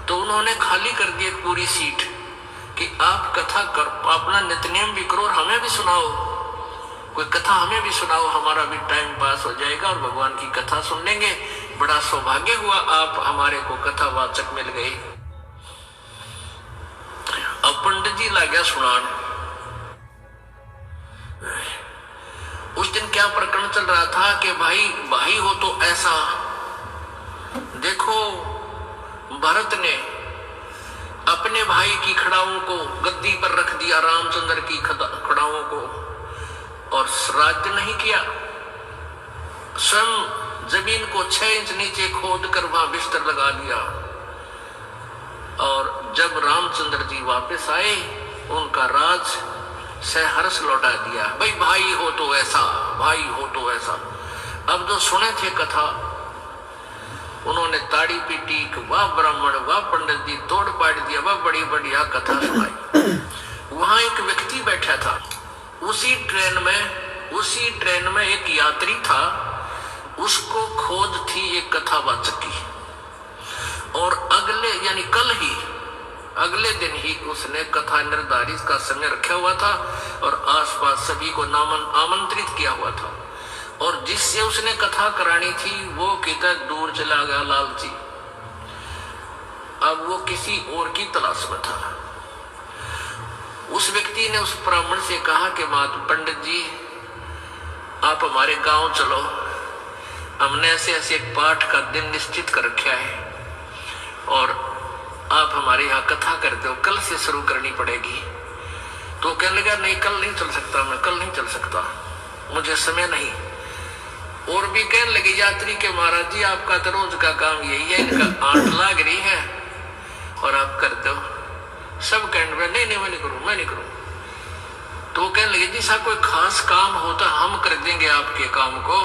तो उन्होंने खाली कर दी एक पूरी सीट कि आप कथा कर, अपना नित्यनेम भी करो और हमें भी सुनाओ, कोई कथा हमें भी सुनाओ, हमारा भी टाइम पास हो जाएगा और भगवान की कथा सुन लेंगे। बड़ा सौभाग्य हुआ आप हमारे को कथावाचक मिल गए। अब पंडित जी ला गया सुनान। उस दिन क्या प्रकरण चल रहा था कि भाई हो तो ऐसा देखो, भरत ने अपने भाई की खड़ाओं को गद्दी पर रख दिया, रामचंद्र की खड़ाओं को, और राज्य नहीं किया। स्वयं जमीन को 6 इंच नीचे खोद कर वहां बिस्तर लगा दिया। और जब रामचंद्र जी वापस आए, उनका राज सहर्ष लौटा दिया। भाई भाई हो तो ऐसा, भाई हो तो ऐसा। अब जो सुने थे कथा, उन्होंने ताड़ी पीटी, वाह ब्राह्मण, वाह पंडित जी, तोड़ पाड़ दिया, वाह बड़ी बढ़िया कथा सुनाई। वहां एक व्यक्ति बैठा था, उसी ट्रेन में एक यात्री था, उसको खोज थी एक कथावाचक की। और अगले दिन ही उसने कथा निर्धारित का समय रखा हुआ था और आसपास सभी को आमंत्रित किया हुआ था। और जिससे उसने कथा करानी थी वो कितना दूर चला गया, लालची। अब वो किसी और की तलाश में था। उस व्यक्ति ने उस ब्राह्मण से कहा कि पंडित जी, आप हमारे गांव चलो, हमने ऐसे एक पाठ का दिन निश्चित कर रखा है और आप हमारे यहाँ कथा करते हो, कल से शुरू करनी पड़ेगी। तो कहने लगा, नहीं कल नहीं चल सकता, मैं कल नहीं चल सकता, मुझे समय नहीं। और भी कहने लगे यात्री के, महाराज जी आपका तो रोज का काम यही है, इनका आंट लाग रही है और आप करते हो। सब कहने में नहीं मैं नहीं करूं। तो कहने लगे, जी साहब कोई खास काम होता हम कर देंगे आपके काम को,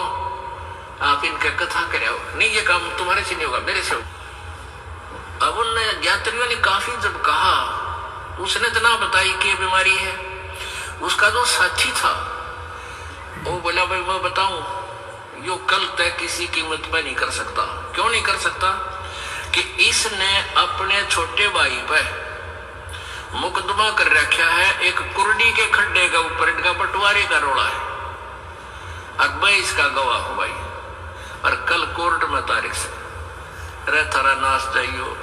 आप इनका कथा कराओ। नहीं, ये काम तुम्हारे से नहीं होगा, मेरे से होगा। अब उन यात्रियों ने काफी जब कहा, उसने तो ना बताई कि बीमारी है। उसका जो साथी था वो बोला, भाई मैं बताऊं, यो कल तक किसी कीमत पे नहीं कर सकता। क्यों नहीं कर सकता? कि इसने अपने छोटे भाई पर मुकदमा कर रखा है एक कुर्डी के खड्डे का ऊपर, इनका बंटवारे का रोड़ा है। अब मैं इसका गवाह हूं भाई, और कल कोर्ट में तारीख से रे थारा नाश जाइयो।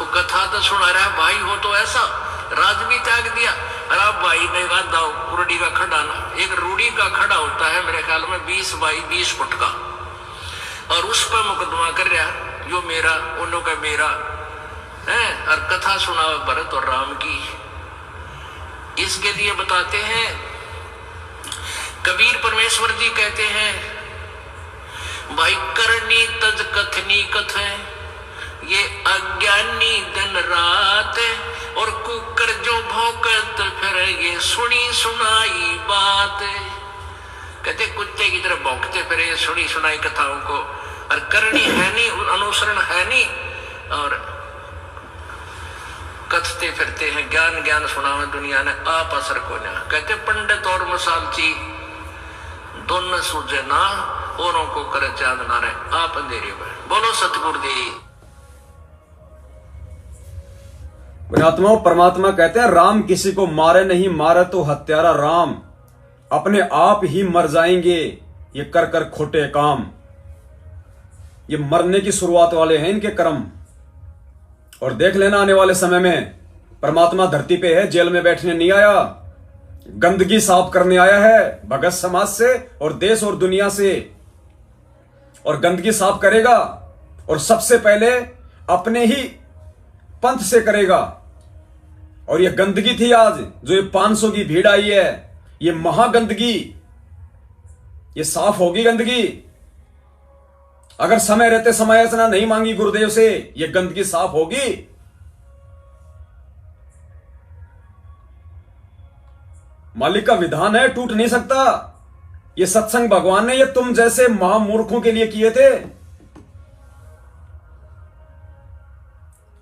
कथा तो सुना रहा भाई हो तो ऐसा, राज भी त्याग दिया। अरे भाई ने कहा कुर्डी का खड्डा ना, एक रूढ़ी का खड़ा होता है मेरे ख्याल में 20 बाई 20 फुट का, और उस पर मुकदमा कर रहा, यो मेरा उन्हों का मेरा है। और कथा सुना भरत और राम की। इसके लिए बताते हैं कबीर परमेश्वर जी कहते हैं, भाई करनी तज कथनी कथे, ये अज्ञानी दिन रात, और कुकर जो भौंकत फिर ये सुनी सुनाई बात। कहते कुत्ते की तरह भौंकते फिर ये सुनी सुनाई कथाओं को, और करनी है नहीं, अनुसरण है नहीं, और कथते फिरते हैं। ज्ञान सुनावे दुनिया ने, आप असर को ना। कहते पंडित और मसालची दोनों सूझे ना, औरों को करे चांद ना रहे, आप अंधेरे में। बोलो सतगुरुदेव। आत्मा परमात्मा कहते हैं, राम किसी को मारे नहीं, मारे तो हत्यारा राम, अपने आप ही मर जाएंगे ये कर कर खोटे काम। ये मरने की शुरुआत वाले हैं इनके कर्म। और देख लेना आने वाले समय में परमात्मा धरती पे है, जेल में बैठने नहीं आया, गंदगी साफ करने आया है भगत समाज से और देश और दुनिया से। और गंदगी साफ करेगा और सबसे पहले अपने ही पंथ से करेगा। और ये गंदगी थी आज जो ये 500 की भीड़ आई है, ये महागंदगी, ये साफ होगी गंदगी। अगर समय रहते समय याचना नहीं मांगी गुरुदेव से, ये गंदगी साफ होगी। मालिक का विधान है, टूट नहीं सकता। ये सत्संग भगवान ने ये तुम जैसे महामूर्खों के लिए किए थे।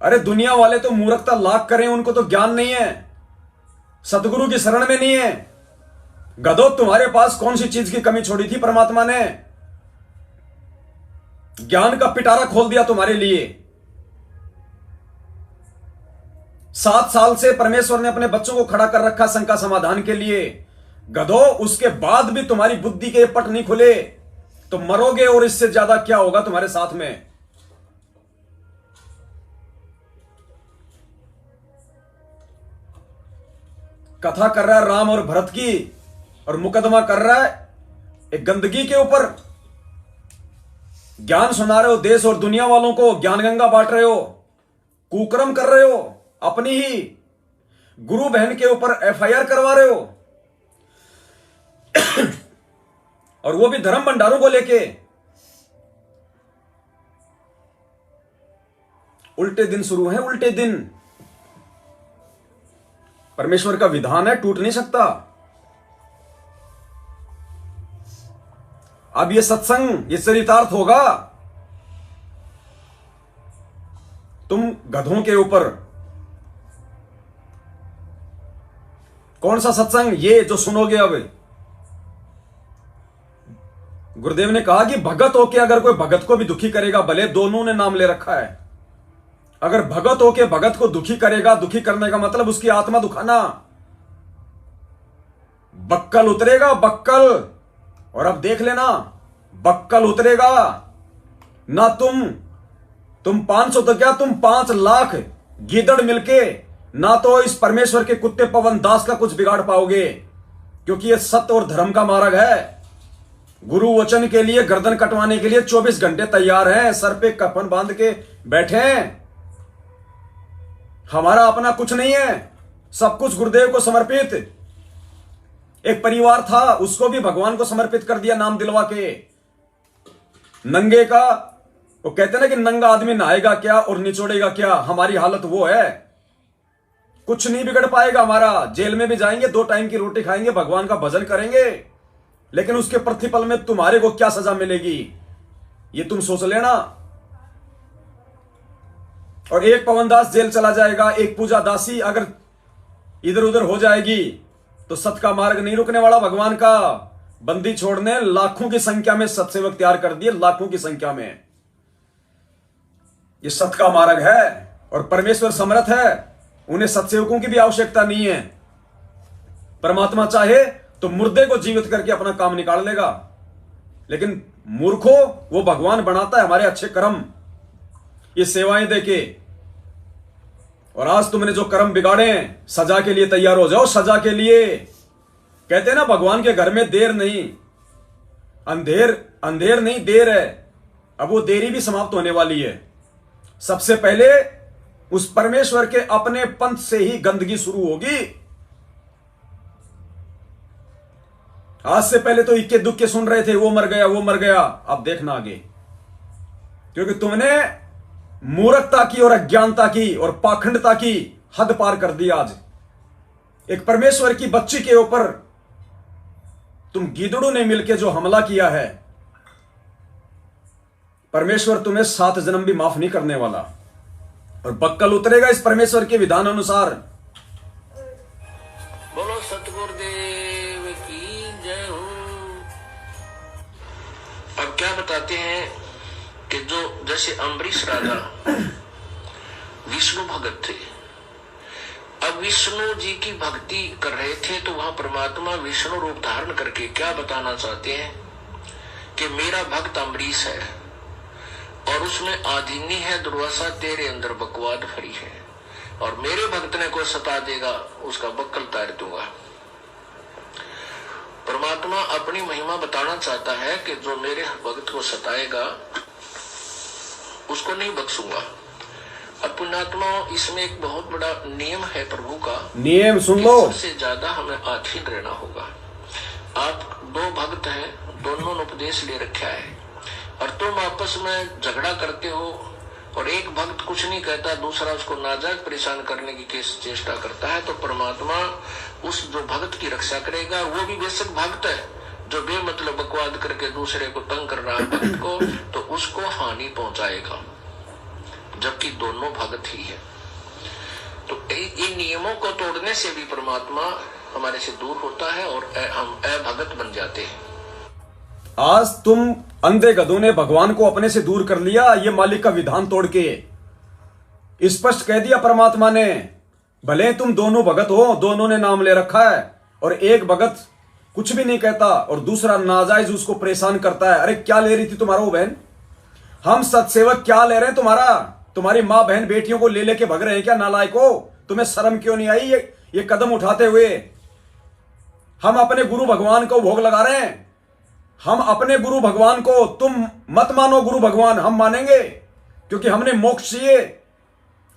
अरे दुनिया वाले तो मूर्खता लाख करें, उनको तो ज्ञान नहीं है, सतगुरु की शरण में नहीं है। गधो, तुम्हारे पास कौन सी चीज की कमी छोड़ी थी परमात्मा ने? ज्ञान का पिटारा खोल दिया तुम्हारे लिए। 7 साल से परमेश्वर ने अपने बच्चों को खड़ा कर रखा शंका समाधान के लिए। गधो, उसके बाद भी तुम्हारी बुद्धि के पट नहीं खुले तो मरोगे, और इससे ज्यादा क्या होगा तुम्हारे साथ में। कथा कर रहा है राम और भरत की, और मुकदमा कर रहा है एक गंदगी के ऊपर। ज्ञान सुना रहे हो देश और दुनिया वालों को, ज्ञान गंगा बांट रहे हो, कुकर्म कर रहे हो, अपनी ही गुरु बहन के ऊपर एफआईआर करवा रहे हो, और वो भी धर्म भंडारों को लेके। उल्टे दिन शुरू हैं, उल्टे दिन। परमेश्वर का विधान है, टूट नहीं सकता। अब ये सत्संग, ये चरितार्थ होगा तुम गधों के ऊपर। कौन सा सत्संग? ये जो सुनोगे अब। गुरुदेव ने कहा कि भगत होके अगर कोई भगत को भी दुखी करेगा, भले दोनों ने नाम ले रखा है, अगर भगत होके भगत को दुखी करेगा, दुखी करने का मतलब उसकी आत्मा दुखाना, बक्कल उतरेगा, बक्कल। और अब देख लेना, बक्कल उतरेगा ना। तुम 500 तो क्या, तुम 5 लाख गीदड़ मिलके ना तो इस परमेश्वर के कुत्ते पवन दास का कुछ बिगाड़ पाओगे, क्योंकि यह सत्य और धर्म का मार्ग है। गुरु वचन के लिए गर्दन कटवाने के लिए 24 घंटे तैयार हैं, सर पे कफन बांध के बैठे हैं। हमारा अपना कुछ नहीं है, सब कुछ गुरुदेव को समर्पित। एक परिवार था, उसको भी भगवान को समर्पित कर दिया नाम दिलवा के। नंगे का, वो कहते ना कि नंगा आदमी नहाएगा क्या और निचोड़ेगा क्या, हमारी हालत वो है। कुछ नहीं बिगड़ पाएगा हमारा। जेल में भी जाएंगे, 2 टाइम की रोटी खाएंगे, भगवान का भजन करेंगे, लेकिन उसके प्रतिफल में तुम्हारे को क्या सजा मिलेगी, ये तुम सोच लेना। और एक पवन दास जेल चला जाएगा, एक पूजा दासी अगर इधर उधर हो जाएगी, तो सत्य का मार्ग नहीं रुकने वाला। भगवान का बंदी छोड़ने लाखों की संख्या में सत्सेवक तैयार कर दिए, लाखों की संख्या में। ये सत्य का मार्ग है और परमेश्वर समर्थ है, उन्हें सत्सेवकों की भी आवश्यकता नहीं है। परमात्मा चाहे तो मुर्दे को जीवित करके अपना काम निकाल लेगा, लेकिन मूर्खों वो भगवान बनाता है हमारे अच्छे कर्म, ये सेवाएं देके। और आज तुमने जो कर्म बिगाड़े हैं, सजा के लिए तैयार हो जाओ, सजा के लिए। कहते हैं ना, भगवान के घर में देर नहीं, अंधेर नहीं, देर है। अब वो देरी भी समाप्त होने वाली है। सबसे पहले उस परमेश्वर के अपने पंथ से ही गंदगी शुरू होगी। आज से पहले तो इक्के दुक्के सुन रहे थे, वो मर गया, वो मर गया। अब देखना आगे, क्योंकि तुमने मूर्खता की और अज्ञानता की और पाखंडता की हद पार कर दी। आज एक परमेश्वर की बच्ची के ऊपर तुम गीदड़ों ने मिलकर जो हमला किया है, परमेश्वर तुम्हें 7 जन्म भी माफ नहीं करने वाला, और बक्कल उतरेगा इस परमेश्वर के विधान अनुसार। बोलो सतगुरुदेव की जय हो। अब क्या बताते हैं कि जो जैसे अम्बरीश राजा विष्णु भगत थे, अब विष्णु जी की भक्ति कर रहे थे, तो वहां परमात्मा विष्णु रूप धारण करके क्या बताना चाहते हैं कि मेरा भक्त अम्बरीश है और उसमें आधीनी है दुर्वासा, तेरे अंदर बकवाद भरी है, और मेरे भक्त ने कोई सता देगा उसका बक्कल तार दूंगा। परमात्मा अपनी महिमा बताना चाहता है कि जो मेरे भक्त को सताएगा उसको नहीं बख्शूंगा। अब पुण्यात्मा, इसमें एक बहुत बड़ा नियम है प्रभु का, नियम सुन लो। सबसे ज्यादा हमें अधीन रहना होगा। आप 2 भक्त हैं, दोनों ने उपदेश ले रखा है, और तुम आपस में झगड़ा करते हो, और एक भक्त कुछ नहीं कहता, दूसरा उसको नाजायज परेशान करने की चेष्टा करता है, तो परमात्मा उस जो भक्त की रक्षा करेगा। वो भी बेशक भक्त है, जो बेमतलब बकवाद करके दूसरे को तंग कर रहा है भक्त को, तो उसको हानि पहुंचाएगा, जबकि दोनों भक्त ही है। तो इन नियमों को तोड़ने से भी परमात्मा हमारे से दूर होता है और हम अभगत बन जाते हैं। आज तुम अंधे गधों ने भगवान को अपने से दूर कर लिया, ये मालिक का विधान तोड़ के। स्पष्ट कह दिया परमात्मा ने, भले तुम दोनों भगत हो, दोनों ने नाम ले रखा है, और एक भगत कुछ भी नहीं कहता और दूसरा नाजायज उसको परेशान करता है। अरे क्या ले रही थी तुम्हारा वो बहन? हम सत्सेवक क्या ले रहे हैं तुम्हारा? तुम्हारी माँ बहन बेटियों को ले लेके भग रहे हैं क्या? नालायको, तुम्हें शर्म क्यों नहीं आई ये कदम उठाते हुए? हम अपने गुरु भगवान को भोग लगा रहे हैं, हम अपने गुरु भगवान को, तुम मत मानो गुरु भगवान, हम मानेंगे क्योंकि हमने मोक्ष चाहिए।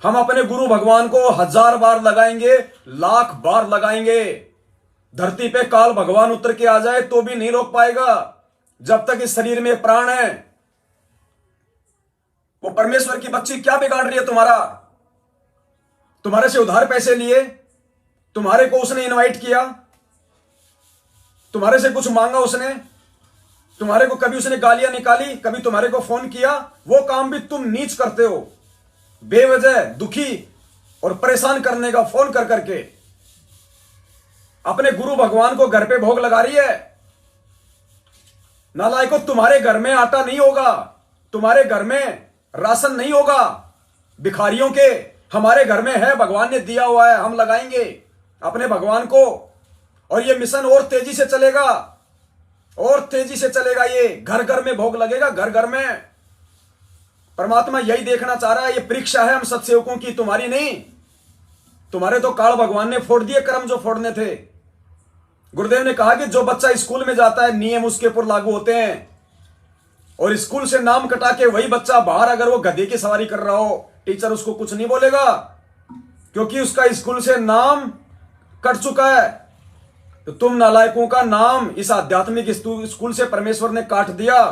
हम अपने गुरु भगवान को 1000 बार लगाएंगे, 1,00,000 बार लगाएंगे। धरती पे काल भगवान उतर के आ जाए तो भी नहीं रोक पाएगा जब तक इस शरीर में प्राण है। वो परमेश्वर की बच्ची क्या बिगाड़ रही है तुम्हारा? तुम्हारे से उधार पैसे लिए, तुम्हारे को उसने इनवाइट किया, तुम्हारे से कुछ मांगा उसने, तुम्हारे को कभी उसने गालियां निकाली, कभी तुम्हारे को फोन किया, वो काम भी तुम नीच करते हो, बेवजह दुखी और परेशान करने का फोन कर करके। अपने गुरु भगवान को घर पे भोग लगा रही है। नालायको, तुम्हारे घर में आटा नहीं होगा, तुम्हारे घर में राशन नहीं होगा भिखारियों के, हमारे घर में है, भगवान ने दिया हुआ है, हम लगाएंगे अपने भगवान को। और ये मिशन और तेजी से चलेगा, और तेजी से चलेगा, ये घर घर में भोग लगेगा, घर घर में। परमात्मा यही देखना चाह रहा है। ये परीक्षा है हम सत्सेवकों की, तुम्हारी नहीं। तुम्हारे तो काल भगवान ने फोड़ दिए कर्म जो फोड़ने थे। गुरुदेव ने कहा कि जो बच्चा स्कूल में जाता है नियम उसके ऊपर लागू होते हैं, और स्कूल से नाम कटा के वही बच्चा बाहर अगर वो गधे की सवारी कर रहा हो, टीचर उसको कुछ नहीं बोलेगा क्योंकि उसका स्कूल से नाम कट चुका है। तो तुम नालायकों का नाम इस आध्यात्मिक स्कूल से परमेश्वर ने काट दिया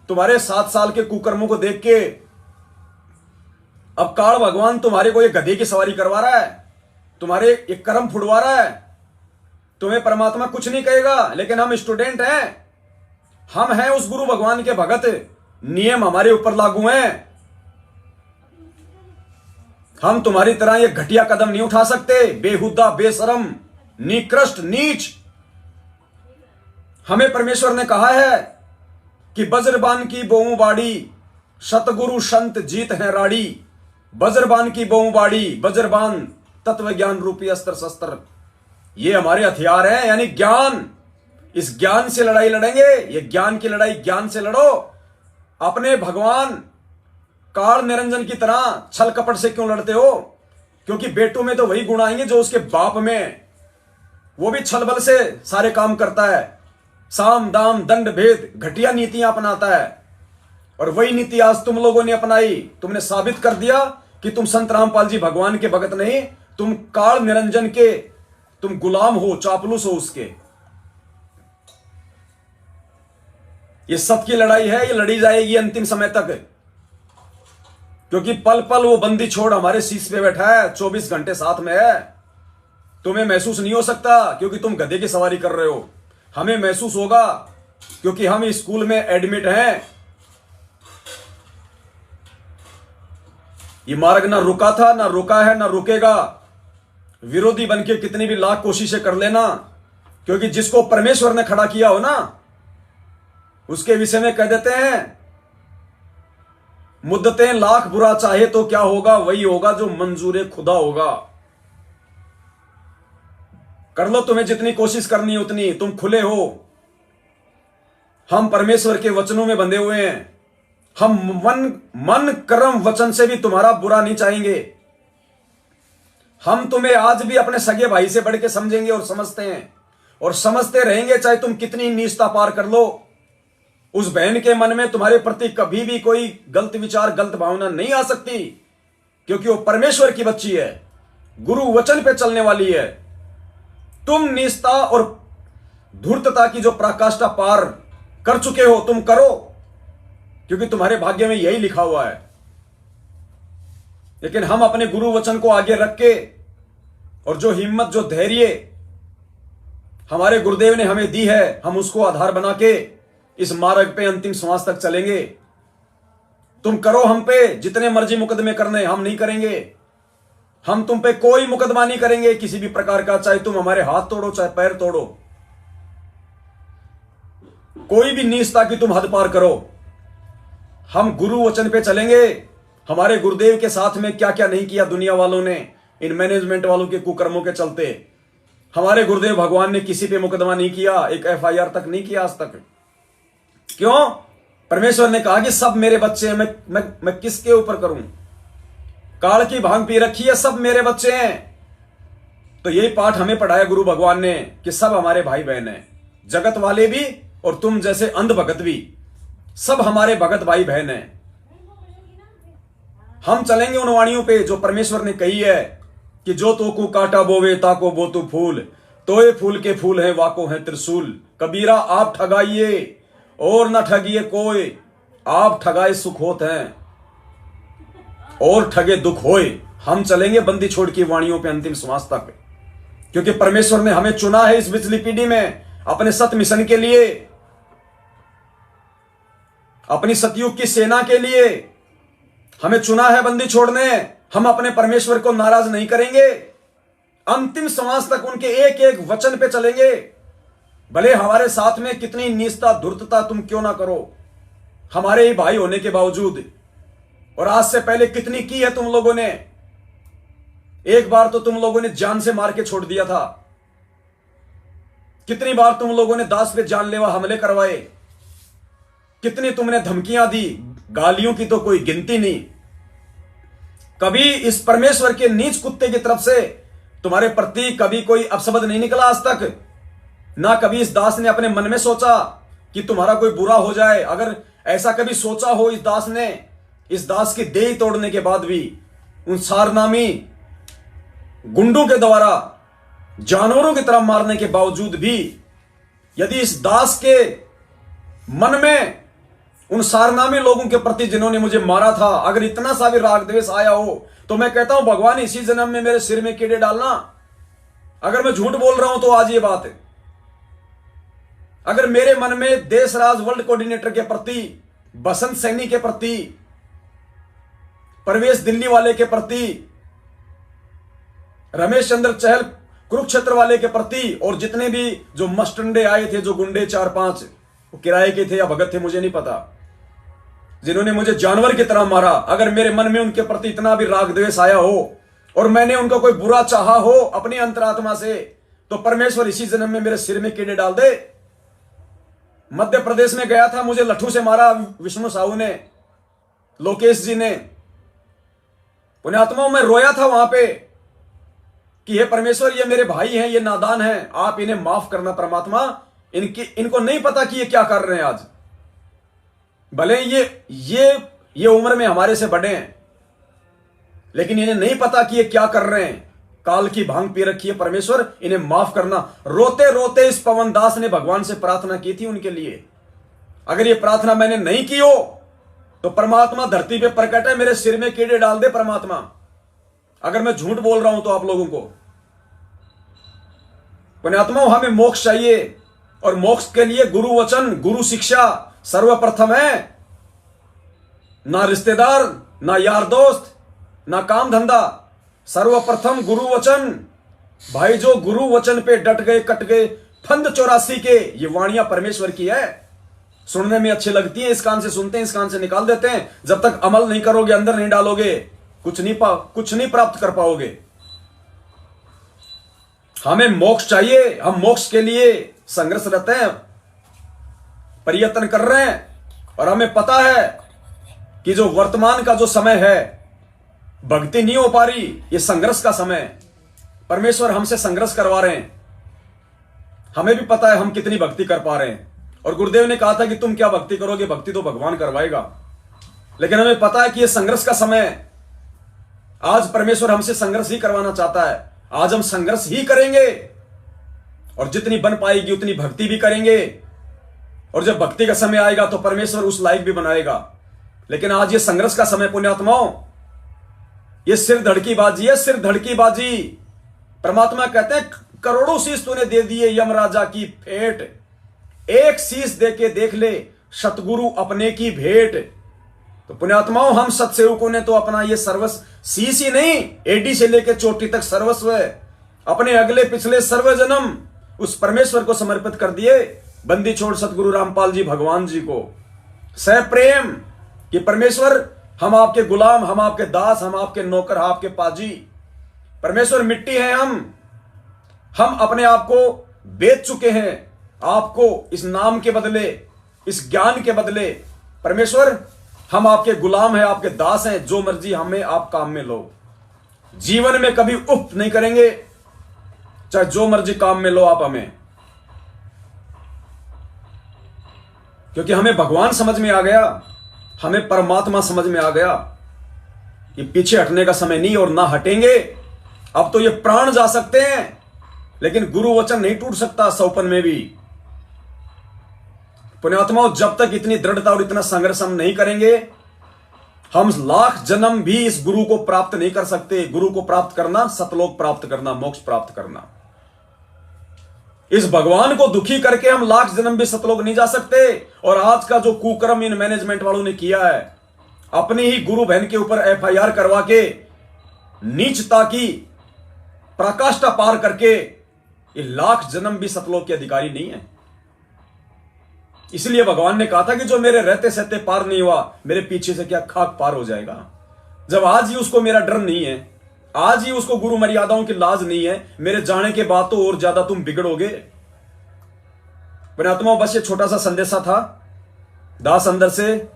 तुम्हारे 7 साल के कुकर्मों को देख के। अब काल भगवान तुम्हारे को ये गधे की सवारी करवा रहा है, तुम्हारे एक कर्म फुड़वा रहा है। तुम्हें परमात्मा कुछ नहीं कहेगा, लेकिन हम स्टूडेंट हैं, हम हैं उस गुरु भगवान के भगत, नियम हमारे ऊपर लागू हैं। हम तुम्हारी तरह ये घटिया कदम नहीं उठा सकते, बेहुदा, बेशरम, निकृष्ट, नीच। हमें परमेश्वर ने कहा है कि बज्रबान की बोऊ बाड़ी, सतगुरु संत जीत है राड़ी। बज्रबान की बोऊ बाड़ी, बज्रबान तत्व ज्ञान रूपी अस्त्र शस्त्र, ये हमारे हथियार हैं, यानी ज्ञान। इस ज्ञान से लड़ाई लड़ेंगे, ये ज्ञान की लड़ाई ज्ञान से लड़ो। अपने भगवान काल निरंजन की तरह छल कपट से क्यों लड़ते हो? क्योंकि बेटों में तो वही गुण आएंगे जो उसके बाप में। वो भी छल बल से सारे काम करता है, साम दाम दंड भेद घटिया नीतियां अपनाता है। और वही नीति आज तुम लोगों ने अपनाई। तुमने साबित कर दिया कि तुम संत रामपाल जी भगवान के भगत नहीं, तुम काल निरंजन के तुम गुलाम हो, चापलूस हो उसके। ये सबकी लड़ाई है, ये लड़ी जाएगी अंतिम समय तक, क्योंकि पल पल वो बंदी छोड़ हमारे शीश पे बैठा है, 24 घंटे साथ में है। तुम्हें महसूस नहीं हो सकता क्योंकि तुम गधे की सवारी कर रहे हो, हमें महसूस होगा क्योंकि हम स्कूल में एडमिट हैं। ये मार्ग ना रुका था, ना रुका है, ना रुकेगा। विरोधी बनके कितनी भी लाख कोशिशें कर लेना, क्योंकि जिसको परमेश्वर ने खड़ा किया हो ना, उसके विषय में कह देते हैं मुद्दतें लाख बुरा चाहे तो क्या होगा, वही होगा जो मंजूर खुदा होगा। कर लो, तुम्हें जितनी कोशिश करनी है उतनी, तुम खुले हो। हम परमेश्वर के वचनों में बंधे हुए हैं। हम मन कर्म वचन से भी तुम्हारा बुरा नहीं चाहेंगे। हम तुम्हें आज भी अपने सगे भाई से बढ़ के समझेंगे और समझते हैं, और समझते रहेंगे, चाहे तुम कितनी नीचता पार कर लो। उस बहन के मन में तुम्हारे प्रति कभी भी कोई गलत विचार, गलत भावना नहीं आ सकती, क्योंकि वो परमेश्वर की बच्ची है, गुरु वचन पे चलने वाली है। तुम नीचता और धूर्तता की जो पराकाष्ठा पार कर चुके हो, तुम करो, क्योंकि तुम्हारे भाग्य में यही लिखा हुआ है। लेकिन हम अपने गुरु वचन को आगे रख के, और जो हिम्मत, जो धैर्य हमारे गुरुदेव ने हमें दी है, हम उसको आधार बना के इस मार्ग पे अंतिम श्वास तक चलेंगे। तुम करो हम पे जितने मर्जी मुकदमे करने, हम नहीं करेंगे। हम तुम पे कोई मुकदमा नहीं करेंगे किसी भी प्रकार का, चाहे तुम हमारे हाथ तोड़ो, चाहे पैर तोड़ो, कोई भी नीचता की तुम हद पार करो। हम गुरु वचन पे चलेंगे। हमारे गुरुदेव के साथ में क्या क्या नहीं किया दुनिया वालों ने, इन मैनेजमेंट वालों के कुकर्मों के चलते। हमारे गुरुदेव भगवान ने किसी पे मुकदमा नहीं किया, एक FIR तक नहीं किया आज तक। क्यों? परमेश्वर ने कहा कि सब मेरे बच्चे हैं, मैं किसके ऊपर करूं? काल की भांग पी रखी है, सब मेरे बच्चे हैं। तो यही पाठ हमें पढ़ाया गुरु भगवान ने कि सब हमारे भाई बहन हैं, जगत वाले भी और तुम जैसे अंध भगत भी, सब हमारे भगत भाई बहन हैं। हम चलेंगे उन वाणियों पे जो परमेश्वर ने कही है कि जो तो को काटा बोवे ताको बो तू फूल, तोए फूल के फूल हैं वाको हैं त्रिशूल। कबीरा आप ठगाइए और न ठगिए कोई, आप ठगाए सुख होत हैं और ठगे दुख होए। हम चलेंगे बंदी छोड़ की वाणियों पे अंतिम श्वास तक, क्योंकि परमेश्वर ने हमें चुना है इस बिजली पीढ़ी में अपने सत मिशन के लिए, अपनी सतयुग की सेना के लिए हमें चुना है बंदी छोड़ने। हम अपने परमेश्वर को नाराज नहीं करेंगे, अंतिम श्वास तक उनके एक एक वचन पे चलेंगे, भले हमारे साथ में कितनी नीचता धूर्तता तुम क्यों ना करो, हमारे ही भाई होने के बावजूद। और आज से पहले कितनी की है तुम लोगों ने, एक बार तो तुम लोगों ने जान से मार के छोड़ दिया था, कितनी बार तुम लोगों ने दास पे जानलेवा हमले करवाए, कितनी तुमने धमकियां दी, गालियों की तो कोई गिनती नहीं। कभी इस परमेश्वर के नीच कुत्ते की तरफ से तुम्हारे प्रति कभी कोई अपशब्द नहीं निकला आज तक, ना कभी इस दास ने अपने मन में सोचा कि तुम्हारा कोई बुरा हो जाए। अगर ऐसा कभी सोचा हो इस दास ने, इस दास की देह तोड़ने के बाद भी, उन सारनामी गुंडों के द्वारा जानवरों की तरह मारने के बावजूद भी, यदि इस दास के मन में उन सारनामी लोगों के प्रति जिन्होंने मुझे मारा था, अगर इतना सा भी राग द्वेष आया हो, तो मैं कहता हूं भगवान इसी जन्म में मेरे सिर में कीड़े डालना। अगर मैं झूठ बोल रहा हूं तो आज ये बात है। अगर मेरे मन में देशराज वर्ल्ड कोऑर्डिनेटर के प्रति, बसंत सैनी के प्रति, परवेश दिल्ली वाले के प्रति, रमेश चंद्र चहल कुरुक्षेत्र वाले के प्रति, और जितने भी जो मस्टंडे आए थे, जो गुंडे 4-5 किराए के थे या भगत थे मुझे नहीं पता, जिन्होंने मुझे जानवर की तरह मारा, अगर मेरे मन में उनके प्रति इतना भी राग द्वेष आया हो और मैंने उनका कोई बुरा चाहा हो अपनी अंतरात्मा से, तो परमेश्वर इसी जन्म में मेरे सिर में कीड़े डाल दे। मध्य प्रदेश में गया था, मुझे लट्ठू से मारा विष्णु साहू ने, लोकेश जी ने, पुण्यात्माओं में रोया था वहां पे कि हे परमेश्वर, ये मेरे भाई हैं, ये नादान हैं, आप इन्हें माफ करना परमात्मा, इनको नहीं पता कि ये क्या कर रहे हैं। आज भले ये उम्र में हमारे से बड़े हैं, लेकिन इन्हें नहीं पता कि ये क्या कर रहे हैं, काल की भांग पी रखी है। परमेश्वर इन्हें माफ करना। रोते रोते इस पवन दास ने भगवान से प्रार्थना की थी उनके लिए। अगर ये प्रार्थना मैंने नहीं की हो तो परमात्मा धरती पे प्रकट है, मेरे सिर में कीड़े डाल दे परमात्मा, अगर मैं झूठ बोल रहा हूं तो आप लोगों को। पुण्यात्माओं, हमें मोक्ष चाहिए, और मोक्ष के लिए गुरु वचन, गुरु शिक्षा सर्वप्रथम है। ना रिश्तेदार, ना यार दोस्त, ना काम धंधा, सर्वप्रथम गुरु वचन। भाई जो गुरु वचन पे डट गए, कट गए, फंद 84 के, ये वाणियां परमेश्वर की है, सुनने में अच्छी लगती है, इस कान से सुनते हैं, इस कान से निकाल देते हैं। जब तक अमल नहीं करोगे, अंदर नहीं डालोगे, कुछ नहीं प्राप्त कर पाओगे। हमें मोक्ष चाहिए, हम मोक्ष के लिए संघर्षरत हैं, प्रयत्न कर रहे हैं, और हमें पता है कि जो वर्तमान का जो समय है, भक्ति नहीं हो पा रही, ये संघर्ष का समय है। परमेश्वर हमसे संघर्ष करवा रहे हैं। हमें भी पता है हम कितनी भक्ति कर पा रहे हैं, और गुरुदेव ने कहा था कि तुम क्या भक्ति करोगे, भक्ति तो भगवान करवाएगा। लेकिन हमें पता है कि यह संघर्ष का समय है। आज परमेश्वर हमसे संघर्ष ही करवाना चाहता है। आज हम संघर्ष ही करेंगे, और जितनी बन पाएगी उतनी भक्ति भी करेंगे, और जब भक्ति का समय आएगा तो परमेश्वर उस लायक भी बनाएगा। लेकिन आज ये संघर्ष का समय, पुण्यात्माओं, ये सिर धड़की बाजी है, सिर धड़की बाजी। परमात्मा कहते हैं करोड़ों शीश तूने दे दिए यमराजा की भेंट, एक शीश दे के देख ले सतगुरु अपने की भेंट। तो पुण्यात्माओं, हम सत्सेवकों ने तो अपना ये सर्वस्व, शीश ही नहीं, एडी से लेकर चोटी तक सर्वस्व है, अपने अगले पिछले सर्व जन्म उस परमेश्वर को समर्पित कर दिए। बंदी छोड़ सतगुरु रामपाल जी भगवान जी को सह प्रेम कि परमेश्वर, हम आपके गुलाम, हम आपके दास, हम आपके नौकर, आपके पाजी। परमेश्वर, मिट्टी है हम अपने आप को बेच चुके हैं आपको इस नाम के बदले, इस ज्ञान के बदले। परमेश्वर, हम आपके गुलाम हैं, आपके दास हैं, जो मर्जी हमें आप काम में लो। जीवन में कभी उप नहीं करेंगे, चाहे जो मर्जी काम में लो आप हमें। क्योंकि हमें भगवान समझ में आ गया, हमें परमात्मा समझ में आ गया कि पीछे हटने का समय नहीं और ना हटेंगे। अब तो ये प्राण जा सकते हैं, लेकिन गुरु वचन नहीं टूट सकता सौपन में भी। पुण्यात्माओं, जब तक इतनी दृढ़ता और इतना संघर्ष हम नहीं करेंगे, हम लाख जन्म भी इस गुरु को प्राप्त नहीं कर सकते। गुरु को प्राप्त करना, सतलोक प्राप्त करना, मोक्ष प्राप्त करना। इस भगवान को दुखी करके हम लाख जन्म भी सतलोक नहीं जा सकते। और आज का जो कुकर्म इन मैनेजमेंट वालों ने किया है, अपनी ही गुरु बहन के ऊपर FIR करवा के नीचता की पराकाष्ठा पार करके ये लाख जन्म भी सतलोक के अधिकारी नहीं है। इसलिए भगवान ने कहा था कि जो मेरे रहते सहते पार नहीं हुआ, मेरे पीछे से क्या खाक पार हो जाएगा। जब आज ही उसको मेरा डर नहीं है, आज ही उसको गुरु मर्यादाओं की लाज नहीं है, मेरे जाने के बाद तो और ज्यादा तुम बिगड़ोगे। पुण्यात्माओं, बस ये छोटा सा संदेशा था। दास अंदर से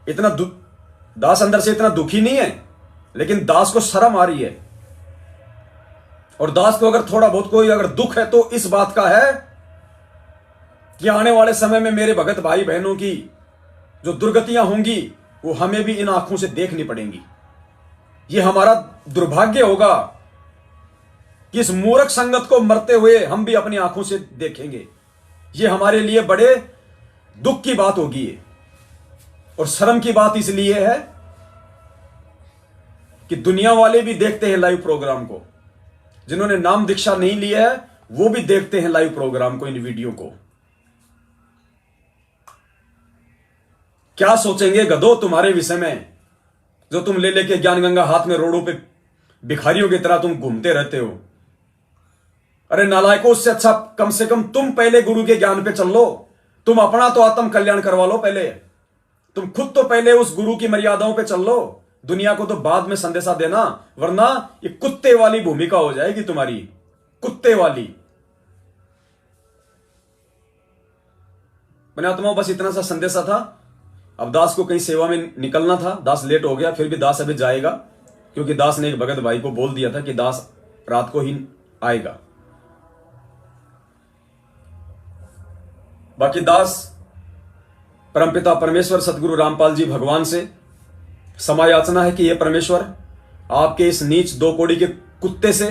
इतना दुखी नहीं है, लेकिन दास को शर्म आ रही है। और दास को अगर थोड़ा बहुत कोई अगर दुख है तो इस बात का है कि आने वाले समय में मेरे भगत भाई बहनों की जो दुर्गतियां होंगी वो हमें भी इन आंखों से देखनी पड़ेंगी। ये हमारा दुर्भाग्य होगा कि इस मूर्ख संगत को मरते हुए हम भी अपनी आंखों से देखेंगे। ये हमारे लिए बड़े दुख की बात होगी। और शर्म की बात इसलिए है कि दुनिया वाले भी देखते हैं लाइव प्रोग्राम को। जिन्होंने नाम दीक्षा नहीं लिया है वो भी देखते हैं लाइव प्रोग्राम को, इन वीडियो को। क्या सोचेंगे गधो तुम्हारे विषय में, जो तुम ले लेके ज्ञान गंगा हाथ में रोडों पे भिखारियों की तरह तुम घूमते रहते हो। अरे नालायकों, उससे अच्छा कम से कम तुम पहले गुरु के ज्ञान पे चल लो। तुम अपना तो आत्म कल्याण करवा लो पहले। तुम खुद तो पहले उस गुरु की मर्यादाओं पे चल लो। दुनिया को तो बाद में संदेशा देना, वरना ये कुत्ते वाली भूमिका हो जाएगी तुम्हारी, कुत्ते वाली। पुण्यात्माओं, बस इतना सा संदेशा था। अब दास को कहीं सेवा में निकलना था, दास लेट हो गया, फिर भी दास अभी जाएगा, क्योंकि दास ने एक भगत भाई को बोल दिया था कि दास रात को ही आएगा। बाकी दास परमपिता परमेश्वर सतगुरु रामपाल जी भगवान से क्षमा याचना है कि ये परमेश्वर, आपके इस नीच दो कोड़ी के कुत्ते से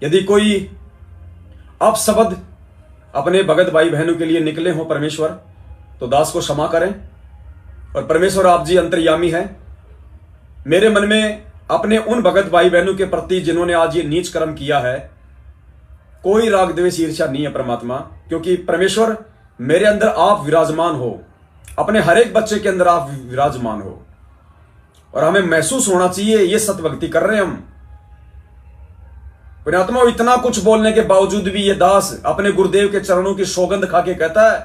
यदि कोई अपशब्द अपने भगत भाई बहनों के लिए निकले हो परमेश्वर, तो दास को क्षमा करें। और परमेश्वर, आप जी अंतर्यामी हैं। मेरे मन में अपने उन भगत भाई बहनों के प्रति जिन्होंने आज ये नीच कर्म किया है, कोई राग द्वेष ईर्ष्या नहीं है परमात्मा, क्योंकि परमेश्वर मेरे अंदर आप विराजमान हो, अपने हर एक बच्चे के अंदर आप विराजमान हो। और हमें महसूस होना चाहिए ये सतभक्ति कर रहे हैं हम। पुण्यात्मा, इतना कुछ बोलने के बावजूद भी ये दास अपने गुरुदेव के चरणों की सौगंध खा के कहता है,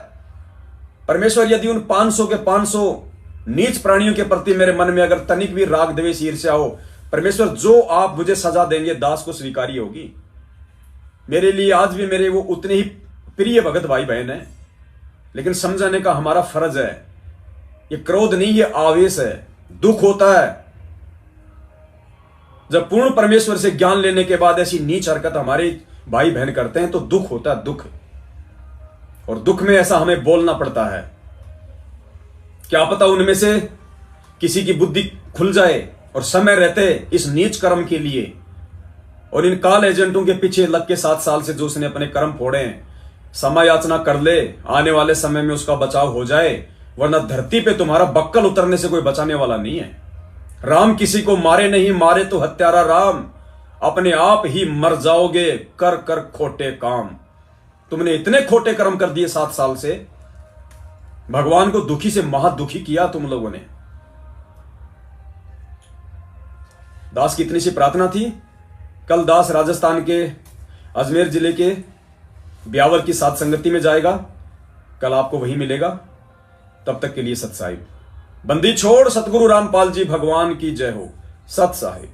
परमेश्वर यदि उन 500 के 500 नीच प्राणियों के प्रति मेरे मन में अगर तनिक भी राग द्वेष ईर्ष्या हो, परमेश्वर जो आप मुझे सजा देंगे दास को स्वीकारी होगी। मेरे लिए आज भी मेरे वो उतने ही प्रिय भगत भाई बहन है, लेकिन समझाने का हमारा फर्ज है। ये क्रोध नहीं, ये आवेश है, दुख होता है जब पूर्ण परमेश्वर से ज्ञान लेने के बाद ऐसी नीच हरकत हमारे भाई बहन करते हैं, तो दुख होता है, दुख। और दुख में ऐसा हमें बोलना पड़ता है। क्या पता उनमें से किसी की बुद्धि खुल जाए और समय रहते इस नीच कर्म के लिए और इन काल एजेंटों के पीछे लग के 7 साल से जो उसने अपने कर्म फोड़े हैं, समय याचना कर ले, आने वाले समय में उसका बचाव हो जाए। वरना धरती पे तुम्हारा बक्कल उतरने से कोई बचाने वाला नहीं है। राम किसी को मारे नहीं, मारे तो हत्यारा राम, अपने आप ही मर जाओगे कर कर खोटे काम। तुमने इतने खोटे कर्म कर दिए 7 साल से, भगवान को दुखी से महादुखी किया तुम लोगों ने। दास की इतनी सी प्रार्थना थी। कल दास राजस्थान के अजमेर जिले के ब्यावर की साध संगति में जाएगा, कल आपको वही मिलेगा। तब तक के लिए सत साहिब। बंदी छोड़ सतगुरु रामपाल जी भगवान की जय हो। सत साहिब।